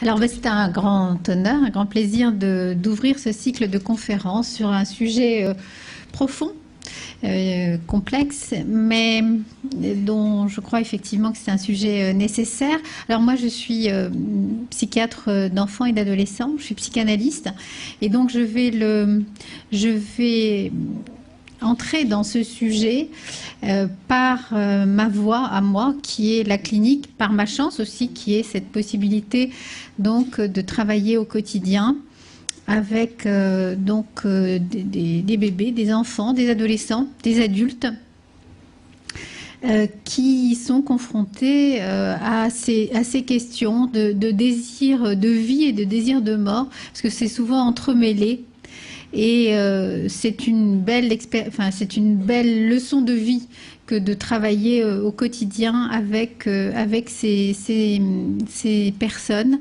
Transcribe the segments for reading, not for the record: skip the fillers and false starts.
Alors, c'est un grand honneur, un grand plaisir d'ouvrir ce cycle de conférences sur un sujet profond, complexe, mais dont je crois effectivement que c'est un sujet nécessaire. Alors moi, je suis psychiatre d'enfants et d'adolescents, je suis psychanalyste, et donc je vais entrer dans ce sujet par ma voie à moi, qui est la clinique, par ma chance aussi, qui est cette possibilité donc de travailler au quotidien avec des bébés, des enfants, des adolescents, des adultes qui sont confrontés à ces questions de désir de vie et de désir de mort, parce que c'est souvent entremêlé. Et c'est une belle leçon de vie que de travailler au quotidien avec ces personnes,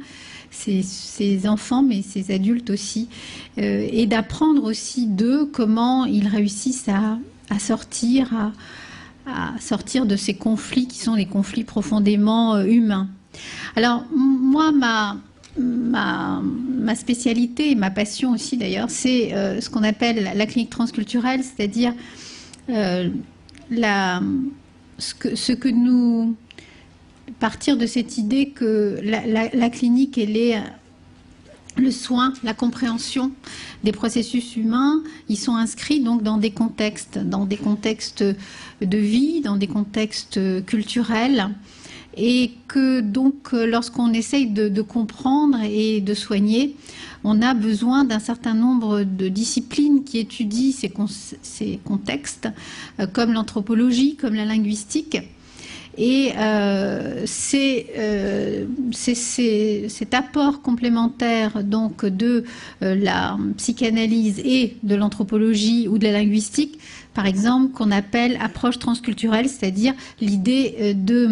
ces enfants, mais ces adultes aussi, et d'apprendre aussi d'eux comment ils réussissent à sortir de ces conflits qui sont des conflits profondément humains. Alors moi, ma spécialité et ma passion aussi d'ailleurs, c'est ce qu'on appelle la clinique transculturelle, c'est-à-dire partir de cette idée que la clinique, elle est le soin, la compréhension des processus humains. Ils sont inscrits donc dans des contextes de vie, dans des contextes culturels. Et que donc lorsqu'on essaye de comprendre et de soigner, on a besoin d'un certain nombre de disciplines qui étudient ces contextes, comme l'anthropologie, comme la linguistique. Et cet apport complémentaire donc de la psychanalyse et de l'anthropologie ou de la linguistique, par exemple, qu'on appelle approche transculturelle, c'est-à-dire l'idée de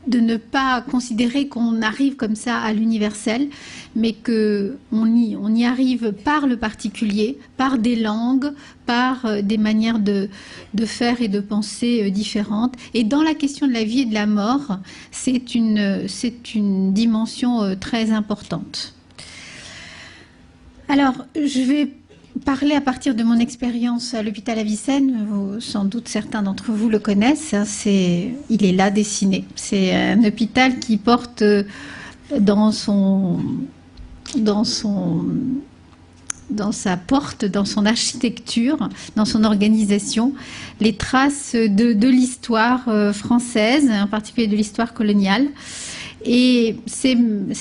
ne pas considérer qu'on arrive comme ça à l'universel, mais qu'on y arrive par le particulier, par des langues, par des manières de faire et de penser différentes. Et dans la question de la vie et de la mort, c'est une dimension très importante. Alors, je vais parler à partir de mon expérience à l'hôpital Avicenne. Sans doute certains d'entre vous le connaissent. Il est là dessiné. C'est un hôpital qui porte dans sa porte, dans son architecture, dans son organisation, les traces de l'histoire française, en particulier de l'histoire coloniale. Et c'est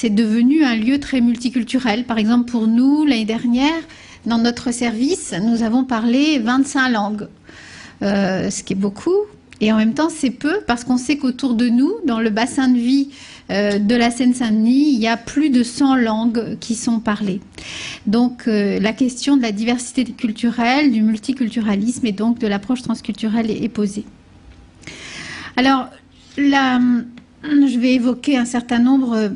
devenu un lieu très multiculturel. Par exemple, pour nous, l'année dernière, dans notre service, nous avons parlé 25 langues, ce qui est beaucoup. Et en même temps, c'est peu, parce qu'on sait qu'autour de nous, dans le bassin de vie de la Seine-Saint-Denis, il y a plus de 100 langues qui sont parlées. Donc, la question de la diversité culturelle, du multiculturalisme et donc de l'approche transculturelle est posée. Alors, je vais évoquer un certain nombre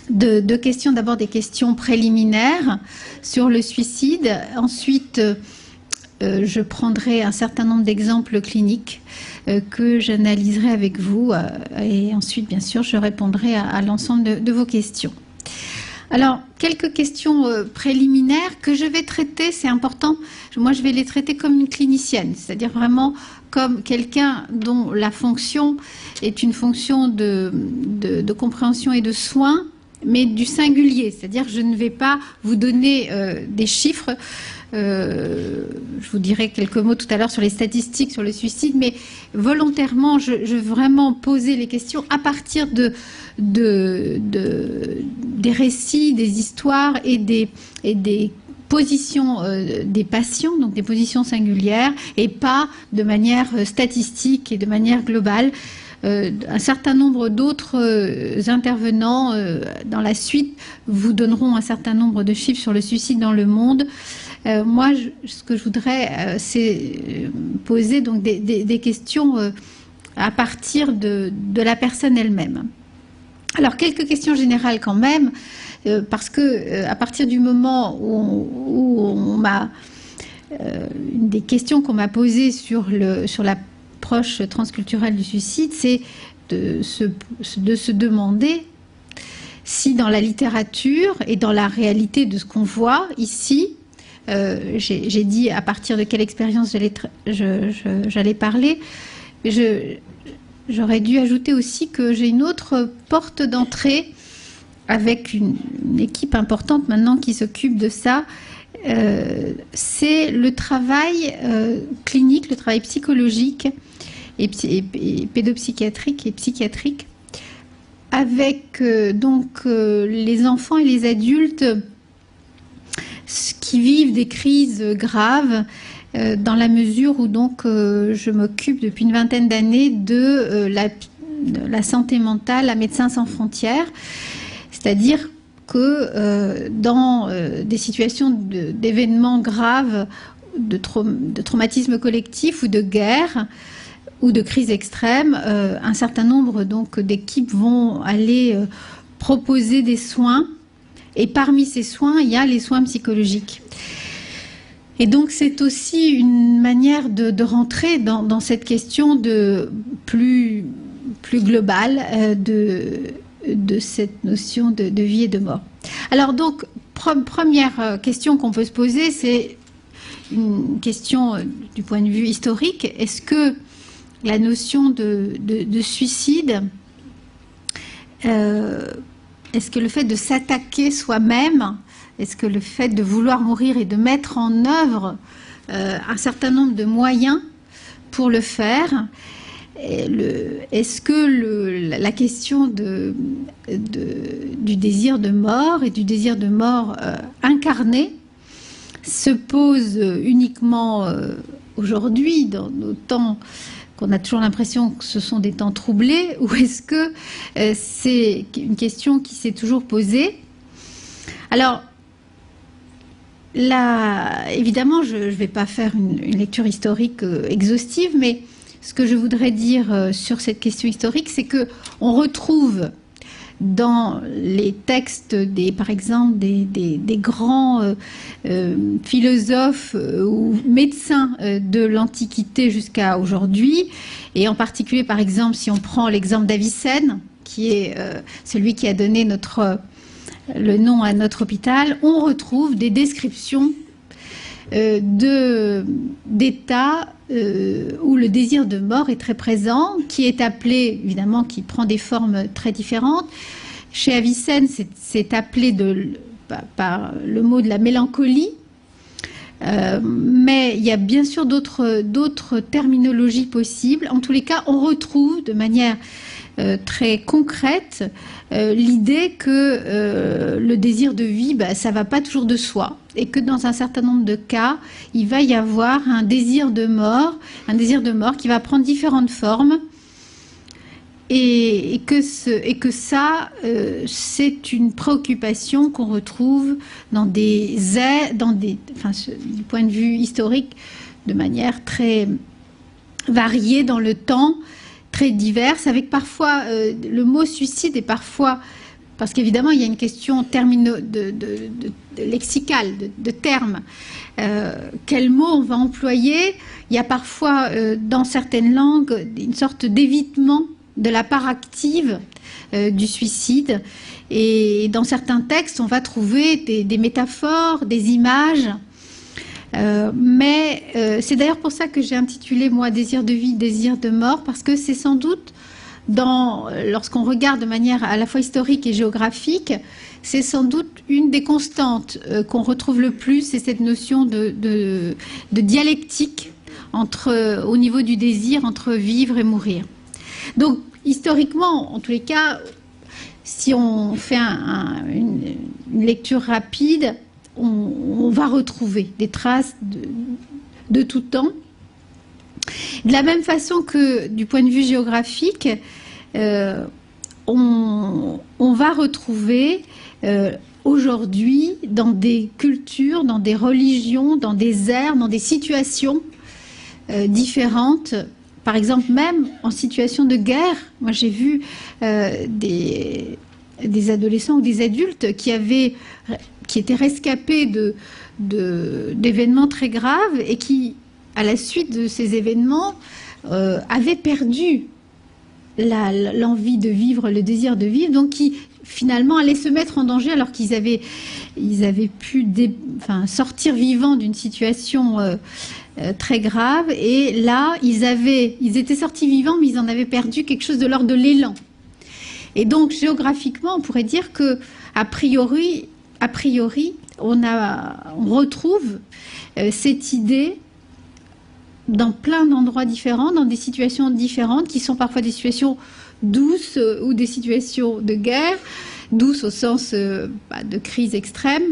de questions, d'abord des questions préliminaires sur le suicide. Ensuite, je prendrai un certain nombre d'exemples cliniques que j'analyserai avec vous. Et ensuite, bien sûr, je répondrai à l'ensemble de vos questions. Alors, quelques questions préliminaires que je vais traiter, c'est important. Moi, je vais les traiter comme une clinicienne, c'est-à-dire vraiment comme quelqu'un dont la fonction est une fonction de compréhension et de soin, mais du singulier, c'est-à-dire que je ne vais pas vous donner des chiffres. Je vous dirai quelques mots tout à l'heure sur les statistiques, sur le suicide, mais volontairement, je veux vraiment poser les questions à partir des récits, des histoires et des positions des patients, donc des positions singulières, et pas de manière statistique et de manière globale. Un certain nombre d'autres intervenants dans la suite vous donneront un certain nombre de chiffres sur le suicide dans le monde. Moi, ce que je voudrais, c'est poser donc des questions à partir de la personne elle-même. Alors, quelques questions générales quand même, parce que à partir du moment où on m'a une des questions qu'on m'a posées sur la approche transculturelle du suicide, c'est de se demander si dans la littérature et dans la réalité de ce qu'on voit ici, j'ai dit à partir de quelle expérience j'allais parler, j'aurais dû ajouter aussi que j'ai une autre porte d'entrée avec une équipe importante maintenant qui s'occupe de ça. C'est le travail clinique, le travail psychologique et pédopsychiatrique et psychiatrique avec les enfants et les adultes qui vivent des crises graves, dans la mesure où je m'occupe depuis une vingtaine d'années de la santé mentale à Médecins sans frontières, c'est-à-dire que dans des situations d'événements graves, de traumatisme collectif ou de guerre ou de crise extrême, un certain nombre d'équipes vont aller proposer des soins, et parmi ces soins, il y a les soins psychologiques. Et donc c'est aussi une manière de rentrer dans cette question plus globale de cette notion de vie et de mort. Alors donc, première question qu'on peut se poser, c'est une question du point de vue historique. Est-ce que la notion de suicide, est-ce que le fait de s'attaquer soi-même, est-ce que le fait de vouloir mourir et de mettre en œuvre un certain nombre de moyens pour le faire, est-ce que la question du désir de mort et du désir de mort incarné se pose uniquement aujourd'hui, dans nos temps qu'on a toujours l'impression que ce sont des temps troublés, ou est-ce que c'est une question qui s'est toujours posée? Alors, là, évidemment, je ne vais pas faire une lecture historique exhaustive, mais ce que je voudrais dire sur cette question historique, c'est qu'on retrouve dans les textes, par exemple, des grands philosophes ou médecins de l'Antiquité jusqu'à aujourd'hui, et en particulier, par exemple, si on prend l'exemple d'Avicenne, qui est celui qui a donné le nom à notre hôpital, on retrouve des descriptions d'états où le désir de mort est très présent, qui est appelé, évidemment, qui prend des formes très différentes. Chez Avicenne, c'est appelé par le mot de la mélancolie, mais il y a bien sûr d'autres terminologies possibles. En tous les cas, on retrouve de manière très concrète l'idée que le désir de vie, ça ne va pas toujours de soi, et que dans un certain nombre de cas, il va y avoir un désir de mort qui va prendre différentes formes, et que ça, c'est une préoccupation qu'on retrouve du point de vue historique, de manière très variée dans le temps, très diverses, avec parfois le mot suicide est parfois, parce qu'évidemment il y a une question lexicale, de termes, quel mot on va employer. Il y a parfois dans certaines langues une sorte d'évitement de la part active du suicide, et dans certains textes on va trouver des métaphores, des images. Mais c'est d'ailleurs pour ça que j'ai intitulé moi désir de vie, désir de mort, parce que c'est sans doute lorsqu'on regarde de manière à la fois historique et géographique, c'est sans doute une des constantes qu'on retrouve le plus, c'est cette notion de dialectique au niveau du désir entre vivre et mourir. Donc historiquement, en tous les cas, si on fait une lecture rapide, on va retrouver des traces de tout temps. De la même façon que du point de vue géographique, on va retrouver aujourd'hui dans des cultures, dans des religions, dans des ères, dans des situations différentes. Par exemple, même en situation de guerre, moi j'ai vu des adolescents ou des adultes qui étaient rescapés d'événements très graves et qui, à la suite de ces événements, avaient perdu l'envie de vivre, le désir de vivre, donc qui finalement allaient se mettre en danger alors qu'ils avaient pu sortir vivants d'une situation très grave. Et là, ils étaient sortis vivants, mais ils en avaient perdu quelque chose de l'ordre de l'élan. Et donc, géographiquement, on pourrait dire que, a priori, on retrouve cette idée dans plein d'endroits différents, dans des situations différentes, qui sont parfois des situations douces ou des situations de guerre, douces au sens de crise extrême,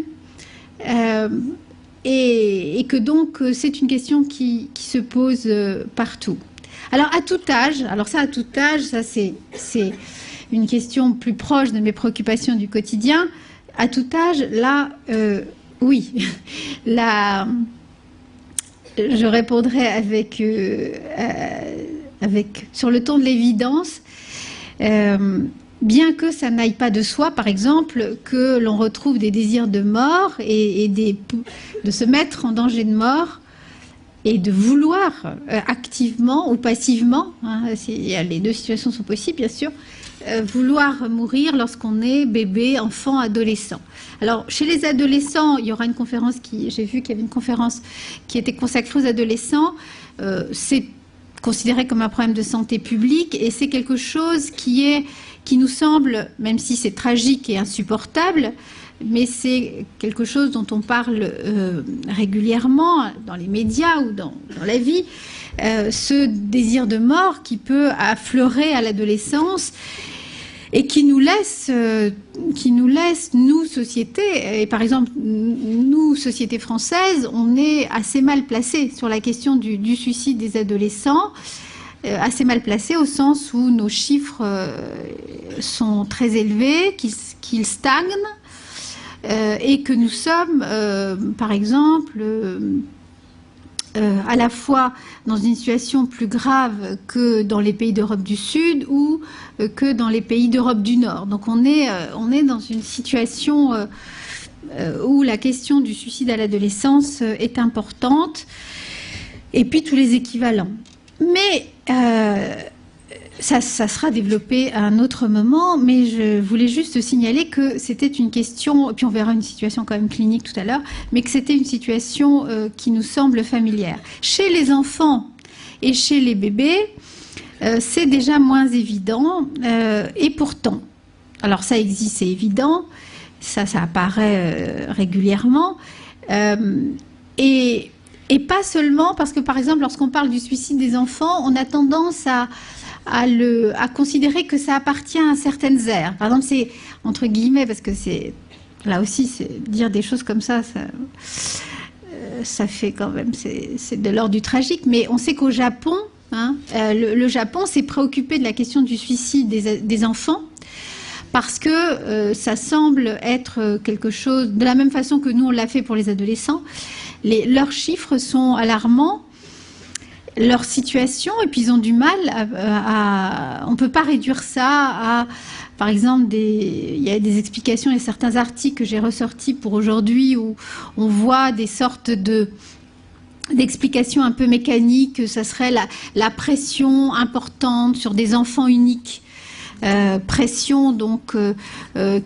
et que donc c'est une question qui se pose partout. Alors à tout âge, ça c'est une question plus proche de mes préoccupations du quotidien. À tout âge, là, oui, là, je répondrai sur le ton de l'évidence, bien que ça n'aille pas de soi, par exemple, que l'on retrouve des désirs de mort et de se mettre en danger de mort et de vouloir activement ou passivement, hein, les deux situations sont possibles, bien sûr, vouloir mourir lorsqu'on est bébé, enfant, adolescent. Alors, chez les adolescents, il y aura une conférence j'ai vu qu'il y avait une conférence qui était consacrée aux adolescents. C'est considéré comme un problème de santé publique et c'est quelque chose qui nous semble, même si c'est tragique et insupportable, mais c'est quelque chose dont on parle régulièrement dans les médias ou dans la vie, ce désir de mort qui peut affleurer à l'adolescence et qui nous laisse, nous, société, et par exemple, nous, société française, on est assez mal placés sur la question du suicide des adolescents, assez mal placés au sens où nos chiffres sont très élevés, qu'ils stagnent, et que nous sommes, par exemple, à la fois dans une situation plus grave que dans les pays d'Europe du Sud ou que dans les pays d'Europe du Nord. Donc on est dans une situation où la question du suicide à l'adolescence est importante, et puis tous les équivalents. Mais ça sera développé à un autre moment, mais je voulais juste signaler que c'était une question, et puis on verra une situation quand même clinique tout à l'heure, mais que c'était une situation qui nous semble familière. Chez les enfants et chez les bébés, c'est déjà moins évident, et pourtant, alors ça existe, c'est évident, ça apparaît régulièrement, et pas seulement parce que, par exemple, lorsqu'on parle du suicide des enfants, on a tendance à considérer que ça appartient à certaines ères. Par exemple, c'est entre guillemets, parce que c'est là aussi, c'est dire des choses comme ça fait quand même, c'est de l'ordre du tragique. Mais on sait qu'au Japon, hein, le Japon s'est préoccupé de la question du suicide des enfants, parce que ça semble être quelque chose, de la même façon que nous on l'a fait pour les adolescents. Leurs chiffres sont alarmants, leur situation, et puis ils ont du mal on ne peut pas réduire ça à, par exemple, il y a des explications, il y a certains articles que j'ai ressortis pour aujourd'hui où on voit des sortes d'explications un peu mécaniques, ça serait la pression importante sur des enfants uniques. Pression donc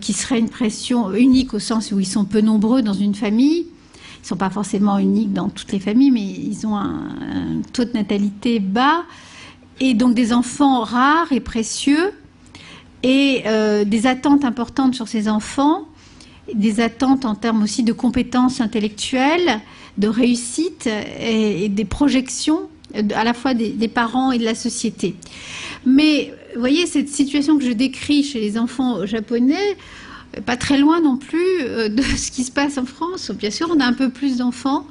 qui serait une pression unique au sens où ils sont peu nombreux dans une famille. Ils ne sont pas forcément uniques dans toutes les familles, mais ils ont un taux de natalité bas, et donc des enfants rares et précieux, et des attentes importantes sur ces enfants, des attentes en termes aussi de compétences intellectuelles, de réussite, et des projections à la fois des parents et de la société. Mais vous voyez, cette situation que je décris chez les enfants japonais, pas très loin non plus de ce qui se passe en France. Bien sûr, on a un peu plus d'enfants,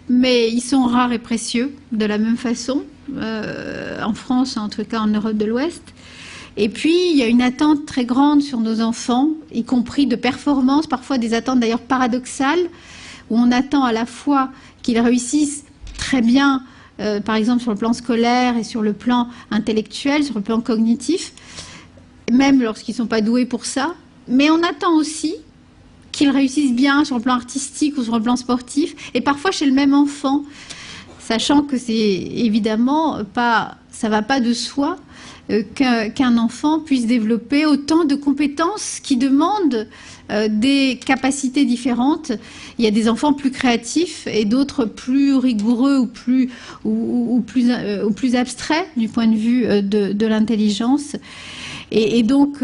mais ils sont rares et précieux de la même façon, en France, en tout cas en Europe de l'Ouest. Et puis, il y a une attente très grande sur nos enfants, y compris de performance, parfois des attentes d'ailleurs paradoxales, où on attend à la fois qu'ils réussissent très bien, par exemple sur le plan scolaire et sur le plan intellectuel, sur le plan cognitif, même lorsqu'ils ne sont pas doués pour ça. Mais on attend aussi qu'ils réussissent bien sur le plan artistique ou sur le plan sportif, et parfois chez le même enfant, sachant que c'est évidemment pas Ça va pas de soi qu'un enfant puisse développer autant de compétences qui demandent des capacités différentes. Il y a des enfants plus créatifs et d'autres plus rigoureux ou plus abstraits du point de vue de l'intelligence. Et donc,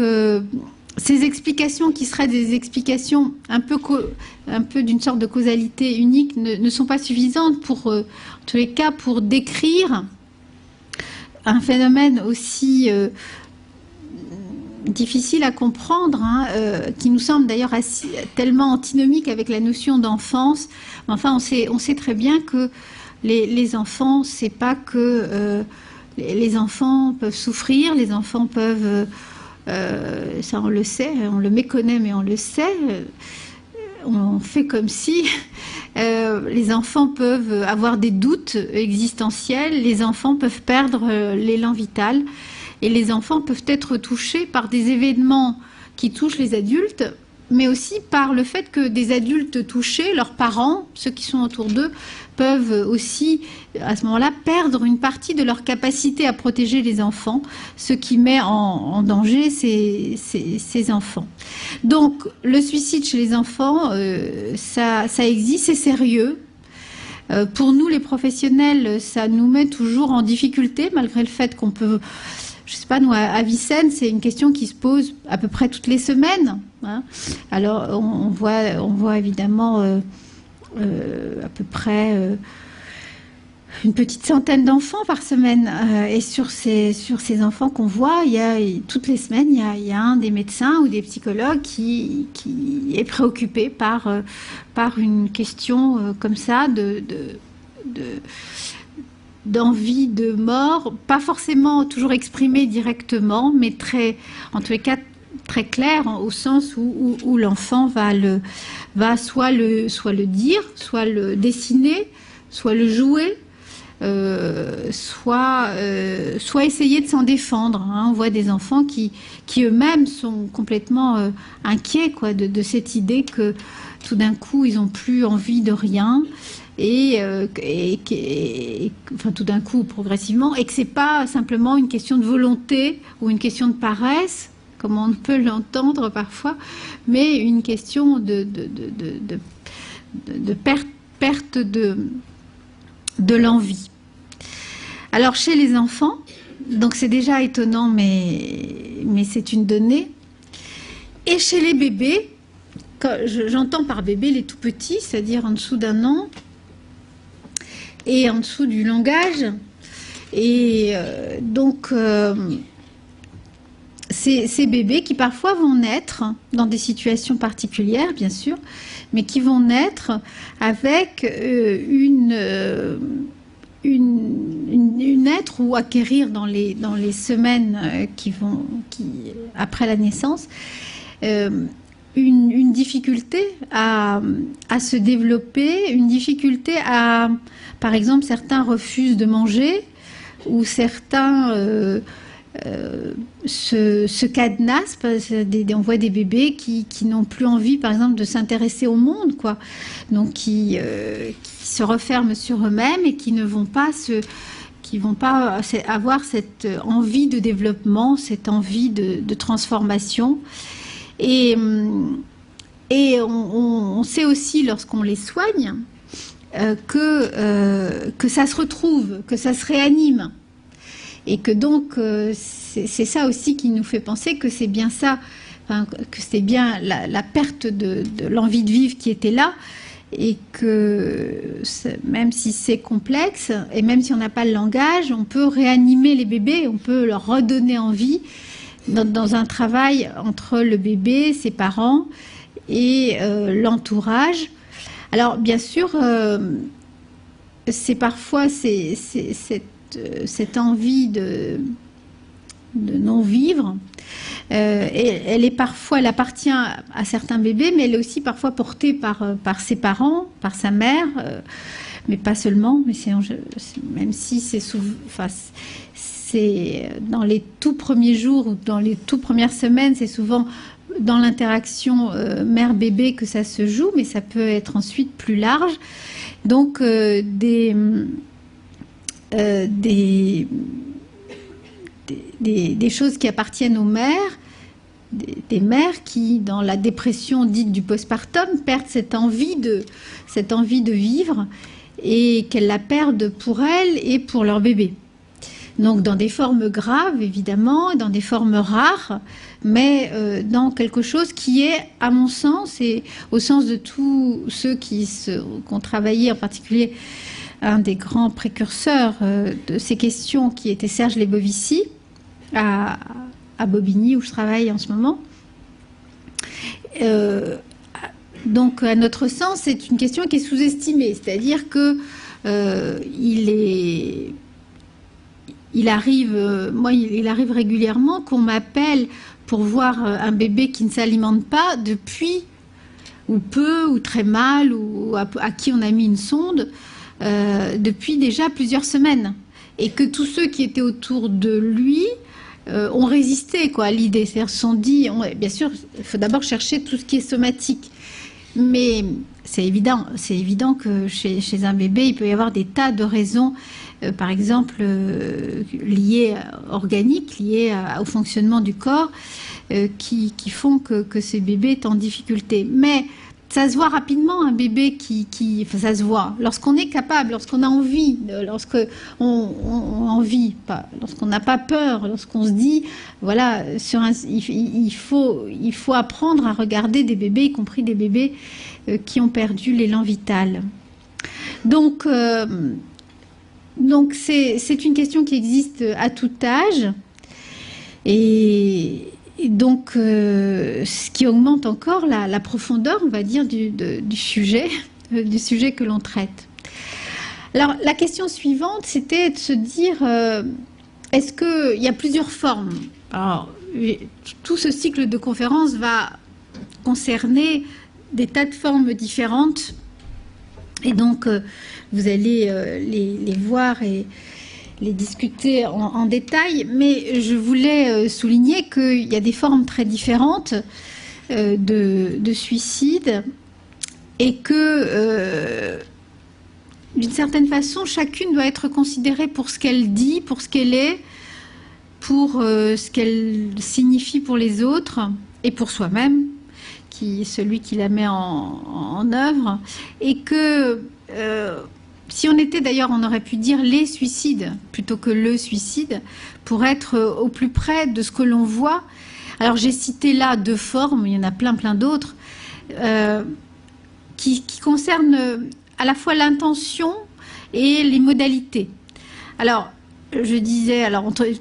ces explications qui seraient des explications un peu d'une sorte de causalité unique ne sont pas suffisantes pour, en tous les cas, pour décrire un phénomène aussi difficile à comprendre, hein, qui nous semble d'ailleurs tellement antinomique avec la notion d'enfance. Enfin, on sait très bien que les enfants, c'est pas que les enfants peuvent souffrir, les enfants peuvent, ça on le sait, on le méconnaît, mais on le sait. On fait comme si les enfants peuvent avoir des doutes existentiels, les enfants peuvent perdre l'élan vital, et les enfants peuvent être touchés par des événements qui touchent les adultes, mais aussi par le fait que des adultes touchés, leurs parents, ceux qui sont autour d'eux, peuvent aussi, à ce moment-là, perdre une partie de leur capacité à protéger les enfants, ce qui met en danger ces enfants. Donc, le suicide chez les enfants, ça existe, c'est sérieux. Pour nous, les professionnels, ça nous met toujours en difficulté, malgré le fait qu'on peut... Je ne sais pas, nous, à Vicenne, c'est une question qui se pose à peu près toutes les semaines. Hein. Alors, on voit évidemment à peu près une petite centaine d'enfants par semaine. Et sur ces enfants qu'on voit, toutes les semaines, il y a un des médecins ou des psychologues qui est préoccupé par une question comme ça d'envie de mort, pas forcément toujours exprimée directement, mais en tous les cas très clair, au sens où l'enfant va soit le dire, soit le dessiner, soit le jouer, soit essayer de s'en défendre. Hein. On voit des enfants qui eux-mêmes sont complètement inquiets quoi, de cette idée que tout d'un coup ils n'ont plus envie de rien. Enfin, tout d'un coup, progressivement, et que c'est pas simplement une question de volonté ou une question de paresse, comme on peut l'entendre parfois, mais une question de perte de l'envie. Alors, chez les enfants, donc c'est déjà étonnant, mais c'est une donnée, et chez les bébés, j'entends par bébé les tout petits, c'est-à-dire en dessous d'1 an, et en dessous du langage. Et donc, ces bébés qui parfois vont naître dans des situations particulières, bien sûr, mais qui vont naître avec une naître ou acquérir dans les semaines après la naissance, une difficulté à se développer, une difficulté à... Par exemple, certains refusent de manger ou certains se cadenassent. On voit des bébés qui n'ont plus envie, par exemple, de s'intéresser au monde, quoi. Donc, qui se referment sur eux-mêmes et qui ne vont pas avoir cette envie de développement, cette envie de transformation. Et on sait aussi, lorsqu'on les soigne, que ça se retrouve, que ça se réanime. Et que donc, c'est ça aussi qui nous fait penser que c'est bien ça, enfin, que c'est bien la perte de l'envie de vivre qui était là, et que même si c'est complexe, et même si on n'a pas le langage, on peut réanimer les bébés, on peut leur redonner envie dans un travail entre le bébé, ses parents et l'entourage. Alors, bien sûr, c'est parfois cette envie de non-vivre. Elle appartient à certains bébés, mais elle est aussi parfois portée par ses parents, par sa mère, mais pas seulement. Mais même si c'est dans les tout premiers jours ou dans les toutes premières semaines, c'est souvent dans l'interaction mère-bébé que ça se joue, mais ça peut être ensuite plus large. Donc des choses qui appartiennent aux mères, des mères qui, dans la dépression dite du postpartum, perdent cette envie de vivre et qu'elles la perdent pour elles et pour leur bébé. Donc dans des formes graves, évidemment, dans des formes rares, mais dans quelque chose qui est, à mon sens, et au sens de tous ceux qui ont travaillé, en particulier un des grands précurseurs de ces questions qui était Serge Lebovici, à Bobigny, où je travaille en ce moment. Donc, à notre sens, c'est une question qui est sous-estimée, c'est-à-dire que il arrive régulièrement qu'on m'appelle pour voir un bébé qui ne s'alimente pas depuis, ou peu, ou très mal, ou à qui on a mis une sonde, depuis déjà plusieurs semaines. Et que tous ceux qui étaient autour de lui ont résisté à l'idée. C'est-à-dire se sont dit, bien sûr, il faut d'abord chercher tout ce qui est somatique. Mais c'est évident que chez un bébé, il peut y avoir des tas de raisons, par exemple, organiques, liées au fonctionnement du corps, qui font que ce bébé est en difficulté. Mais ça se voit rapidement, un bébé enfin, ça se voit. Lorsqu'on est capable, lorsqu'on a envie, lorsqu'on n'a pas peur, lorsqu'on se dit, voilà, il faut apprendre à regarder des bébés, y compris des bébés qui ont perdu l'élan vital. Donc c'est une question qui existe à tout âge. Et donc, ce qui augmente encore la profondeur, on va dire, du sujet que l'on traite. Alors, la question suivante, c'était de se dire, est-ce qu'il y a plusieurs formes? Alors, tout ce cycle de conférences va concerner des tas de formes différentes. Et donc, vous allez les voir et les discuter en détail, mais je voulais souligner qu'il y a des formes très différentes de suicide et que, d'une certaine façon, chacune doit être considérée pour ce qu'elle dit, pour ce qu'elle est, pour ce qu'elle signifie pour les autres et pour soi-même, celui qui la met en œuvre, et que... si on était d'ailleurs, on aurait pu dire les suicides plutôt que le suicide, pour être au plus près de ce que l'on voit. Alors j'ai cité là deux formes, il y en a plein d'autres, qui concernent à la fois l'intention et les modalités. Alors je disais,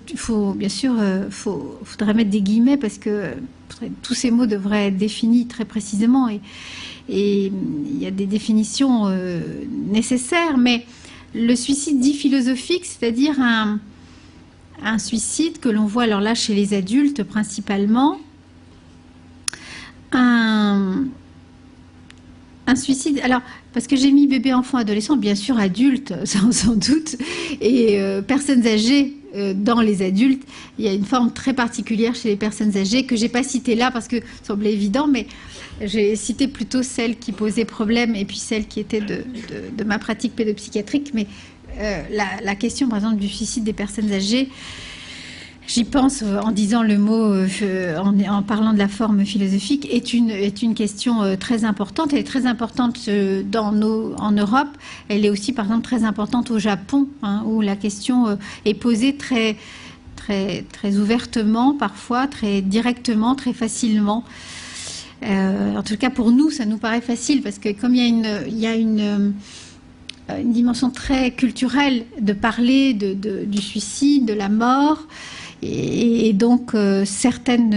il faut bien sûr, faudrait mettre des guillemets parce que tous ces mots devraient être définis très précisément et il y a des définitions nécessaires, mais le suicide dit philosophique, c'est-à-dire un suicide que l'on voit alors là chez les adultes principalement, un suicide, alors parce que j'ai mis bébé, enfant, adolescent, bien sûr adultes sans doute, et personnes âgées. Dans les adultes, il y a une forme très particulière chez les personnes âgées que j'ai pas citée là parce que ça semblait évident, mais j'ai cité plutôt celles qui posaient problème et puis celles qui étaient de ma pratique pédopsychiatrique. Mais la question, par exemple, du suicide des personnes âgées, j'y pense en disant le mot, en parlant de la forme philosophique, est une question très importante. Elle est très importante en Europe. Elle est aussi, par exemple, très importante au Japon, où la question est posée très, très, très ouvertement, parfois, très directement, très facilement. En tout cas, pour nous, ça nous paraît facile, parce que comme il y a une dimension très culturelle de parler du suicide, de la mort, et donc dans certaines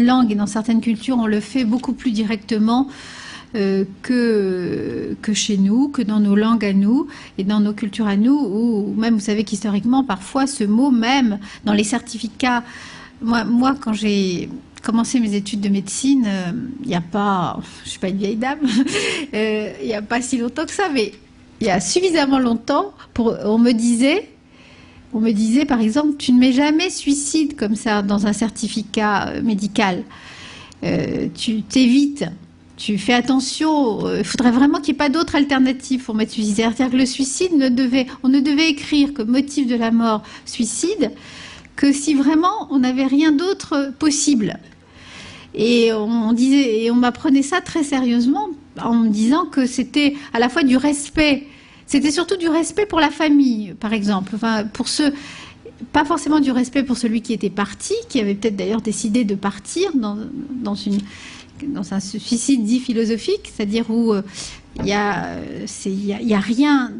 langues et dans certaines cultures, on le fait beaucoup plus directement que chez nous, que dans nos langues à nous et dans nos cultures à nous, ou même, vous savez qu'historiquement, parfois, ce mot même, dans les certificats, moi quand j'ai commencé mes études de médecine, il n'y a pas, je suis pas une vieille dame, il n'y a pas si longtemps que ça, mais il y a suffisamment longtemps, on me disait, par exemple, tu ne mets jamais suicide comme ça dans un certificat médical. Tu t'évites. tu fais attention, il faudrait vraiment qu'il n'y ait pas d'autre alternative pour mettre suicide. C'est-à-dire que le suicide, on ne devait écrire comme motif de la mort suicide que si vraiment on n'avait rien d'autre possible. Et on m'apprenait ça très sérieusement en me disant que c'était à la fois du respect, c'était surtout du respect pour la famille, par exemple. Enfin, pas forcément du respect pour celui qui était parti, qui avait peut-être d'ailleurs décidé de partir dans un suicide dit philosophique, c'est-à-dire où il y a rien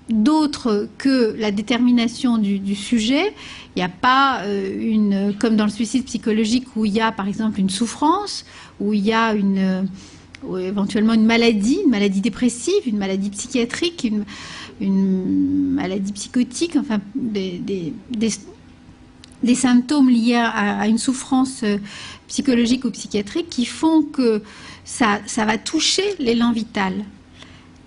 d'autre que la détermination du sujet. Il n'y a pas comme dans le suicide psychologique où il y a par exemple une souffrance, où il y a éventuellement une maladie dépressive, une maladie psychiatrique, une maladie psychotique, enfin des symptômes liés à une souffrance psychologique ou psychiatrique qui font que ça va toucher l'élan vital.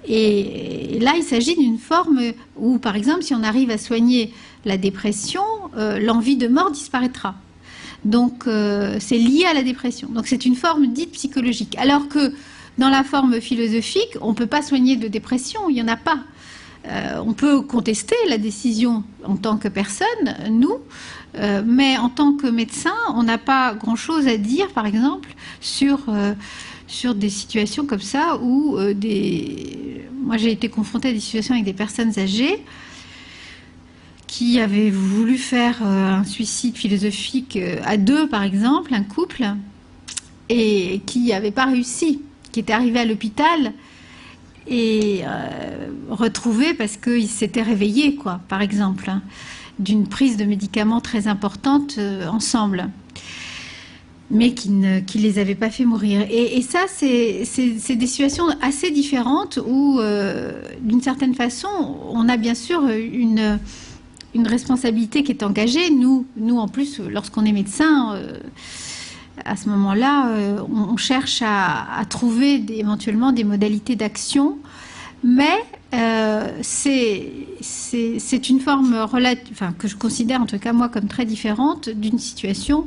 Et là, il s'agit d'une forme où, par exemple, si on arrive à soigner la dépression, l'envie de mort disparaîtra. Donc, c'est lié à la dépression. Donc, c'est une forme dite psychologique. Alors que dans la forme philosophique, on ne peut pas soigner de dépression, il n'y en a pas. On peut contester la décision en tant que personne, nous, mais en tant que médecin, on n'a pas grand-chose à dire, par exemple, sur des situations comme ça où moi j'ai été confrontée à des situations avec des personnes âgées qui avaient voulu faire un suicide philosophique à deux, par exemple, un couple, et qui n'avait pas réussi, qui était arrivé à l'hôpital et retrouvé parce qu'ils s'étaient réveillés, quoi, par exemple, hein, d'une prise de médicaments très importante ensemble, mais qui les avait pas fait mourir. Et ça, c'est des situations assez différentes où, d'une certaine façon, on a bien sûr une responsabilité qui est engagée. Nous en plus, lorsqu'on est médecin, à ce moment-là, on cherche à trouver éventuellement des modalités d'action, mais c'est une forme que je considère en tout cas moi comme très différente d'une situation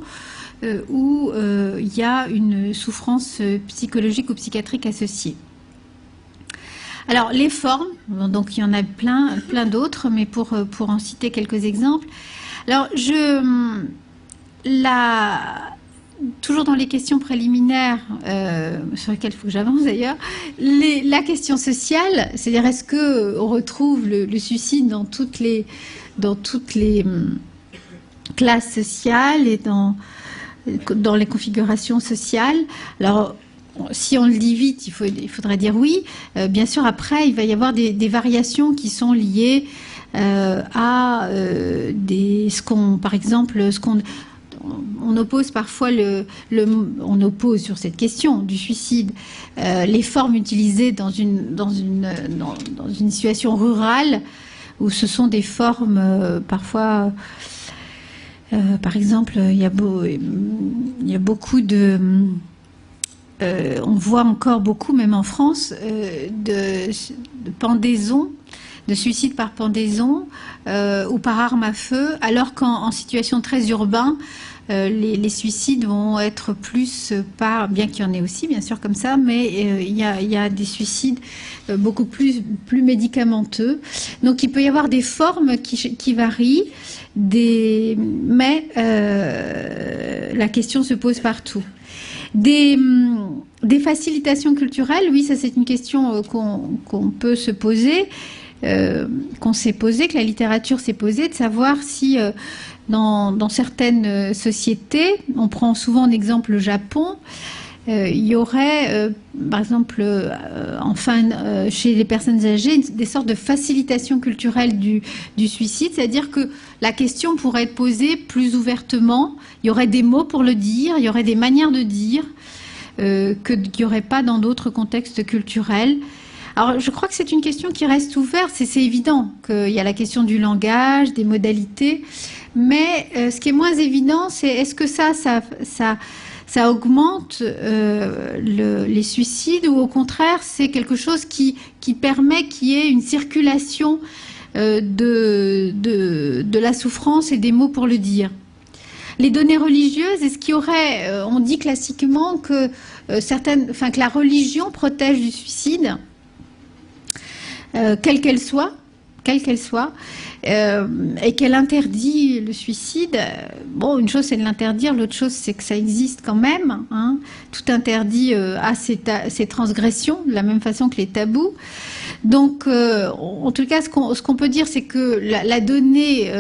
où il y a une souffrance psychologique ou psychiatrique associée. Alors les formes, donc il y en a plein d'autres, mais pour en citer quelques exemples. Alors toujours dans les questions préliminaires, sur lesquelles il faut que j'avance d'ailleurs, la question sociale, c'est-à-dire est-ce qu'on retrouve le suicide dans toutes les classes sociales et dans les configurations sociales. Alors, si on le dit vite, il faudrait dire oui. Bien sûr, après, il va y avoir des variations qui sont liées à par exemple, on oppose parfois on oppose sur cette question du suicide les formes utilisées dans une situation rurale où ce sont des formes parfois par exemple il y a beaucoup de on voit encore beaucoup, même en France, de pendaisons, de suicides par pendaison ou par arme à feu, alors qu'en situation très urbaine, les suicides vont être plus bien qu'il y en ait aussi, bien sûr, comme ça, mais il y a des suicides beaucoup plus médicamenteux. Donc il peut y avoir des formes qui varient, mais la question se pose partout. Des facilitations culturelles, oui, ça c'est une question qu'on peut se poser, qu'on s'est posé, que la littérature s'est posée, de savoir si dans certaines sociétés, on prend souvent en exemple le Japon, il y aurait, par exemple, chez les personnes âgées, des sortes de facilitation culturelle du suicide, c'est-à-dire que la question pourrait être posée plus ouvertement, il y aurait des mots pour le dire, il y aurait des manières de dire qu'il n'y aurait pas dans d'autres contextes culturels. Alors, je crois que c'est une question qui reste ouverte, c'est évident qu'il y a la question du langage, des modalités, mais ce qui est moins évident, c'est est-ce que ça augmente les suicides ou au contraire c'est quelque chose qui permet qu'il y ait une circulation de la souffrance et des mots pour le dire. les données religieuses, est-ce qu'il y aurait, on dit classiquement que que la religion protège du suicide, quelle qu'elle soit, et qu'elle interdit le suicide. Bon, une chose c'est de l'interdire, l'autre chose c'est que ça existe quand même, hein. Tout interdit a ses transgressions, de la même façon que les tabous. Donc, en tout cas, ce qu'on peut dire, c'est que la donnée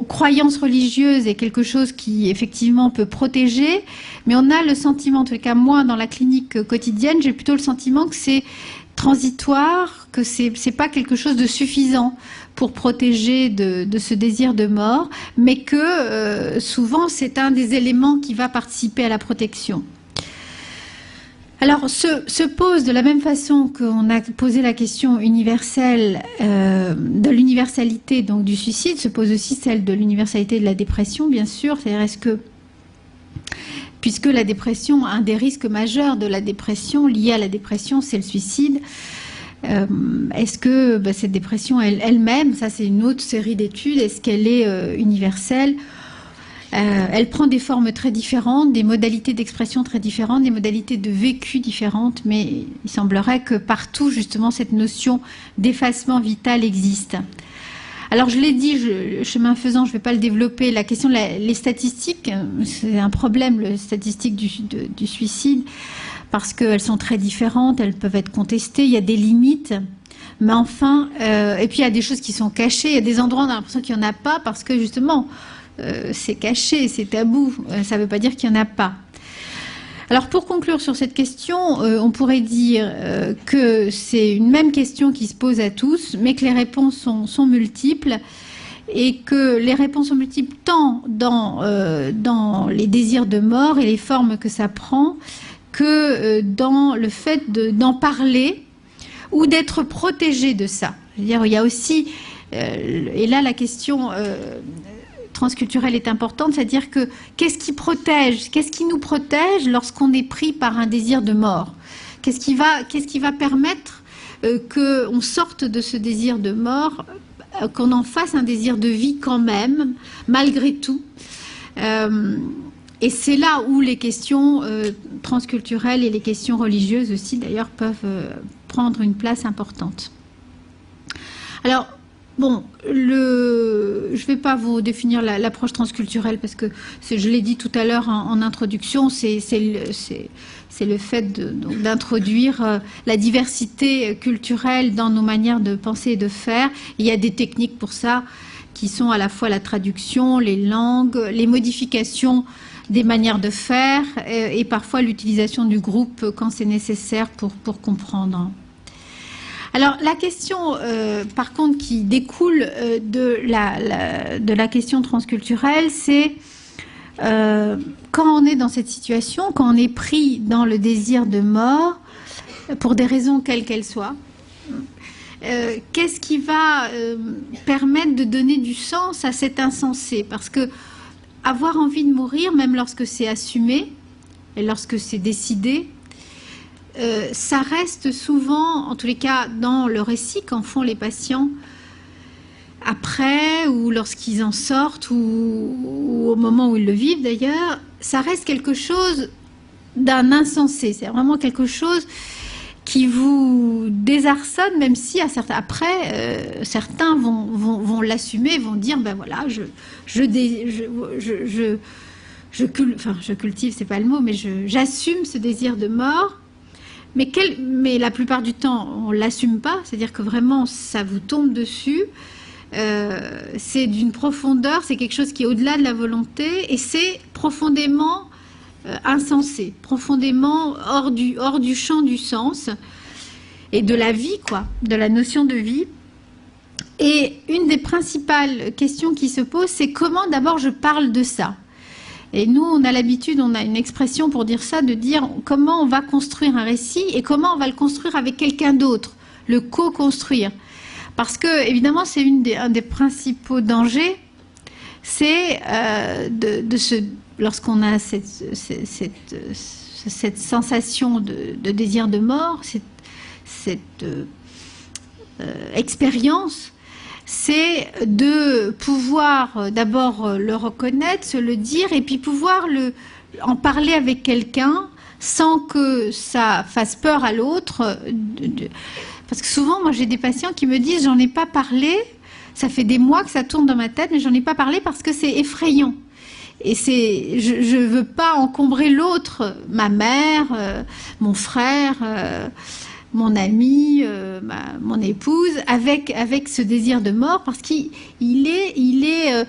croyance religieuse est quelque chose qui effectivement peut protéger, mais on a le sentiment, en tout cas moi dans la clinique quotidienne, j'ai plutôt le sentiment que c'est transitoire, que c'est pas quelque chose de suffisant pour protéger de ce désir de mort, mais que souvent c'est un des éléments qui va participer à la protection. Alors, se pose de la même façon qu'on a posé la question universelle de l'universalité donc du suicide, se pose aussi celle de l'universalité de la dépression, bien sûr. C'est-à-dire, est-ce que, puisque la dépression, un des risques majeurs de la dépression, lié à la dépression, c'est le suicide, est-ce que cette dépression elle-même, ça c'est une autre série d'études, est-ce qu'elle est universelle ? Elle prend des formes très différentes, des modalités d'expression très différentes, des modalités de vécu différentes, mais il semblerait que partout, justement, cette notion d'effacement vital existe. Alors, je l'ai dit, chemin faisant, je ne vais pas le développer, la question, les statistiques, c'est un problème, les statistiques du suicide, parce qu'elles sont très différentes, elles peuvent être contestées, il y a des limites. Mais enfin, et puis il y a des choses qui sont cachées, il y a des endroits où on a l'impression qu'il n'y en a pas, parce que justement, c'est caché, c'est tabou, ça ne veut pas dire qu'il n'y en a pas. Alors pour conclure sur cette question, on pourrait dire que c'est une même question qui se pose à tous, mais que les réponses sont multiples, et que les réponses sont multiples tant dans les désirs de mort et les formes que ça prend, que dans le fait d'en parler ou d'être protégé de ça. C'est-à-dire, il y a aussi, et là la question transculturelle est importante, c'est-à-dire que qu'est-ce qui protège, qu'est-ce qui nous protège lorsqu'on est pris par un désir de mort? Qu'est-ce qui va permettre qu'on sorte de ce désir de mort, qu'on en fasse un désir de vie quand même, malgré tout? Et c'est là où les questions transculturelles et les questions religieuses aussi, d'ailleurs, peuvent prendre une place importante. Alors, bon, je ne vais pas vous définir l'approche transculturelle parce que, je l'ai dit tout à l'heure en introduction, c'est le fait d'introduire la diversité culturelle dans nos manières de penser et de faire. Il y a des techniques pour ça qui sont à la fois la traduction, les langues, les modifications des manières de faire et parfois l'utilisation du groupe quand c'est nécessaire pour comprendre. Alors la question, par contre, qui découle de la question transculturelle, c'est quand on est dans cette situation, quand on est pris dans le désir de mort, pour des raisons quelles qu'elles soient, qu'est-ce qui va permettre de donner du sens à cet insensé? Parce que avoir envie de mourir, même lorsque c'est assumé et lorsque c'est décidé, ça reste souvent, en tous les cas dans le récit qu'en font les patients après ou lorsqu'ils en sortent ou au moment où ils le vivent d'ailleurs, ça reste quelque chose d'un insensé. C'est vraiment quelque chose qui vous désarçonne, même si après certains vont l'assumer, vont dire ben voilà, je cultive, c'est pas le mot, mais j'assume ce désir de mort. Mais la plupart du temps, on ne l'assume pas, c'est-à-dire que vraiment, ça vous tombe dessus. C'est d'une profondeur, c'est quelque chose qui est au-delà de la volonté, et c'est profondément insensé, profondément hors du champ du sens et de la vie, quoi, de la notion de vie. Et une des principales questions qui se posent, c'est comment d'abord je parle de ça. Et nous, on a l'habitude, on a une expression pour dire ça, de dire comment on va construire un récit et comment on va le construire avec quelqu'un d'autre, le co-construire. Parce que, évidemment, c'est un des principaux dangers, c'est lorsqu'on a cette sensation de désir de mort, cette expérience, c'est de pouvoir d'abord le reconnaître, se le dire, et puis pouvoir en parler avec quelqu'un sans que ça fasse peur à l'autre. Parce que souvent, moi, j'ai des patients qui me disent « j'en ai pas parlé, ça fait des mois que ça tourne dans ma tête, mais j'en ai pas parlé parce que c'est effrayant ». Et je veux pas encombrer l'autre, ma mère, mon frère, mon ami, mon épouse, avec ce désir de mort, parce qu'il est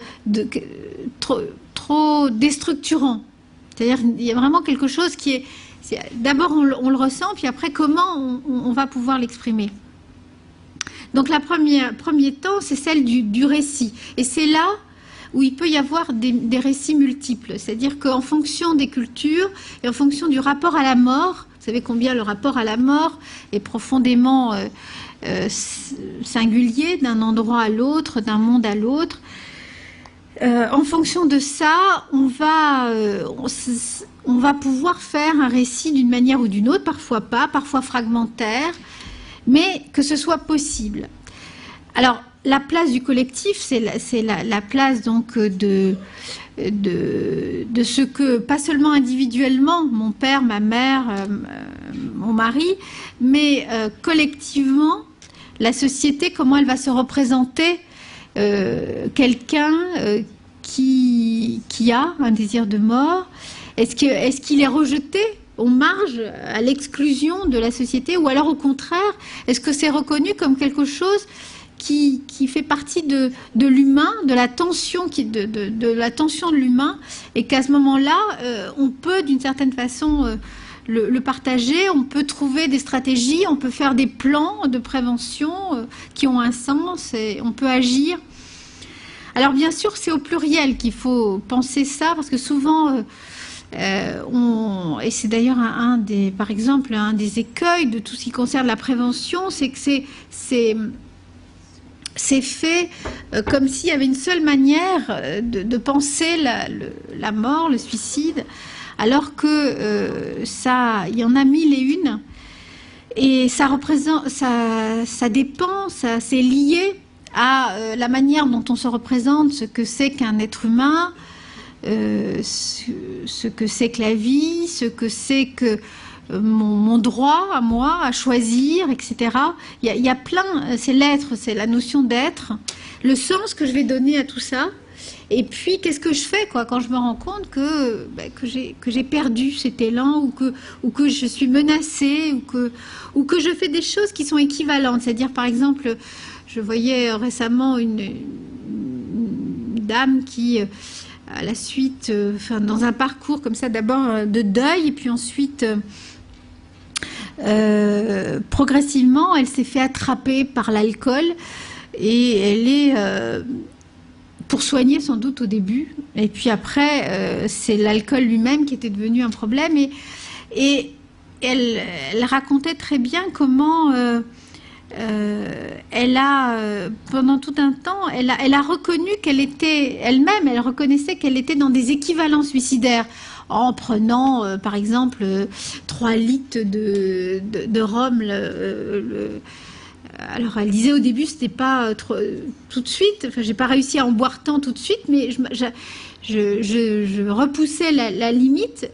trop déstructurant. C'est-à-dire qu'il y a vraiment quelque chose qui est... D'abord, on le ressent, puis après, comment on va pouvoir l'exprimer. Donc, premier temps, c'est celle du récit. Et c'est là où il peut y avoir des récits multiples. C'est-à-dire qu'en fonction des cultures et en fonction du rapport à la mort, vous savez combien le rapport à la mort est profondément singulier d'un endroit à l'autre, d'un monde à l'autre. En fonction de ça, on va pouvoir faire un récit d'une manière ou d'une autre, parfois pas, parfois fragmentaire, mais que ce soit possible. Alors, la place du collectif, c'est la place donc de ce que, pas seulement individuellement, mon père, ma mère, mon mari, mais collectivement, la société, comment elle va se représenter quelqu'un qui a un désir de mort. Est-ce qu'il est rejeté aux marges, à l'exclusion de la société, ou alors au contraire, est-ce que c'est reconnu comme quelque chose qui fait partie de l'humain, de la tension de la tension de l'humain, et qu'à ce moment-là, on peut d'une certaine façon le partager, on peut trouver des stratégies, on peut faire des plans de prévention qui ont un sens, et on peut agir. Alors bien sûr, c'est au pluriel qu'il faut penser ça, parce que souvent, et c'est d'ailleurs par exemple, un des écueils de tout ce qui concerne la prévention, c'est que c'est fait comme s'il y avait une seule manière de penser la mort, le suicide, alors que il y en a mille et une, et ça dépend, c'est lié à la manière dont on se représente ce que c'est qu'un être humain, ce que c'est que la vie, ce que c'est que mon droit à moi, à choisir, etc. Il y a plein, c'est l'être, c'est la notion d'être, le sens que je vais donner à tout ça, et puis qu'est-ce que je fais quand je me rends compte que j'ai perdu cet élan, ou que je suis menacée, ou que je fais des choses qui sont équivalentes. C'est-à-dire, par exemple, je voyais récemment une dame qui, à la suite, dans un parcours comme ça, d'abord de deuil, et puis ensuite... progressivement, elle s'est fait attraper par l'alcool, et elle est pour soigner sans doute au début, et puis après c'est l'alcool lui-même qui était devenu un problème, et elle racontait très bien comment elle a pendant tout un temps, elle a reconnu qu'elle était elle-même, elle reconnaissait qu'elle était dans des équivalents suicidaires, en prenant, par exemple, 3 litres de rhum. Alors, elle disait au début, c'était pas tout de suite. Enfin, j'ai pas réussi à en boire tant tout de suite, mais je repoussais la limite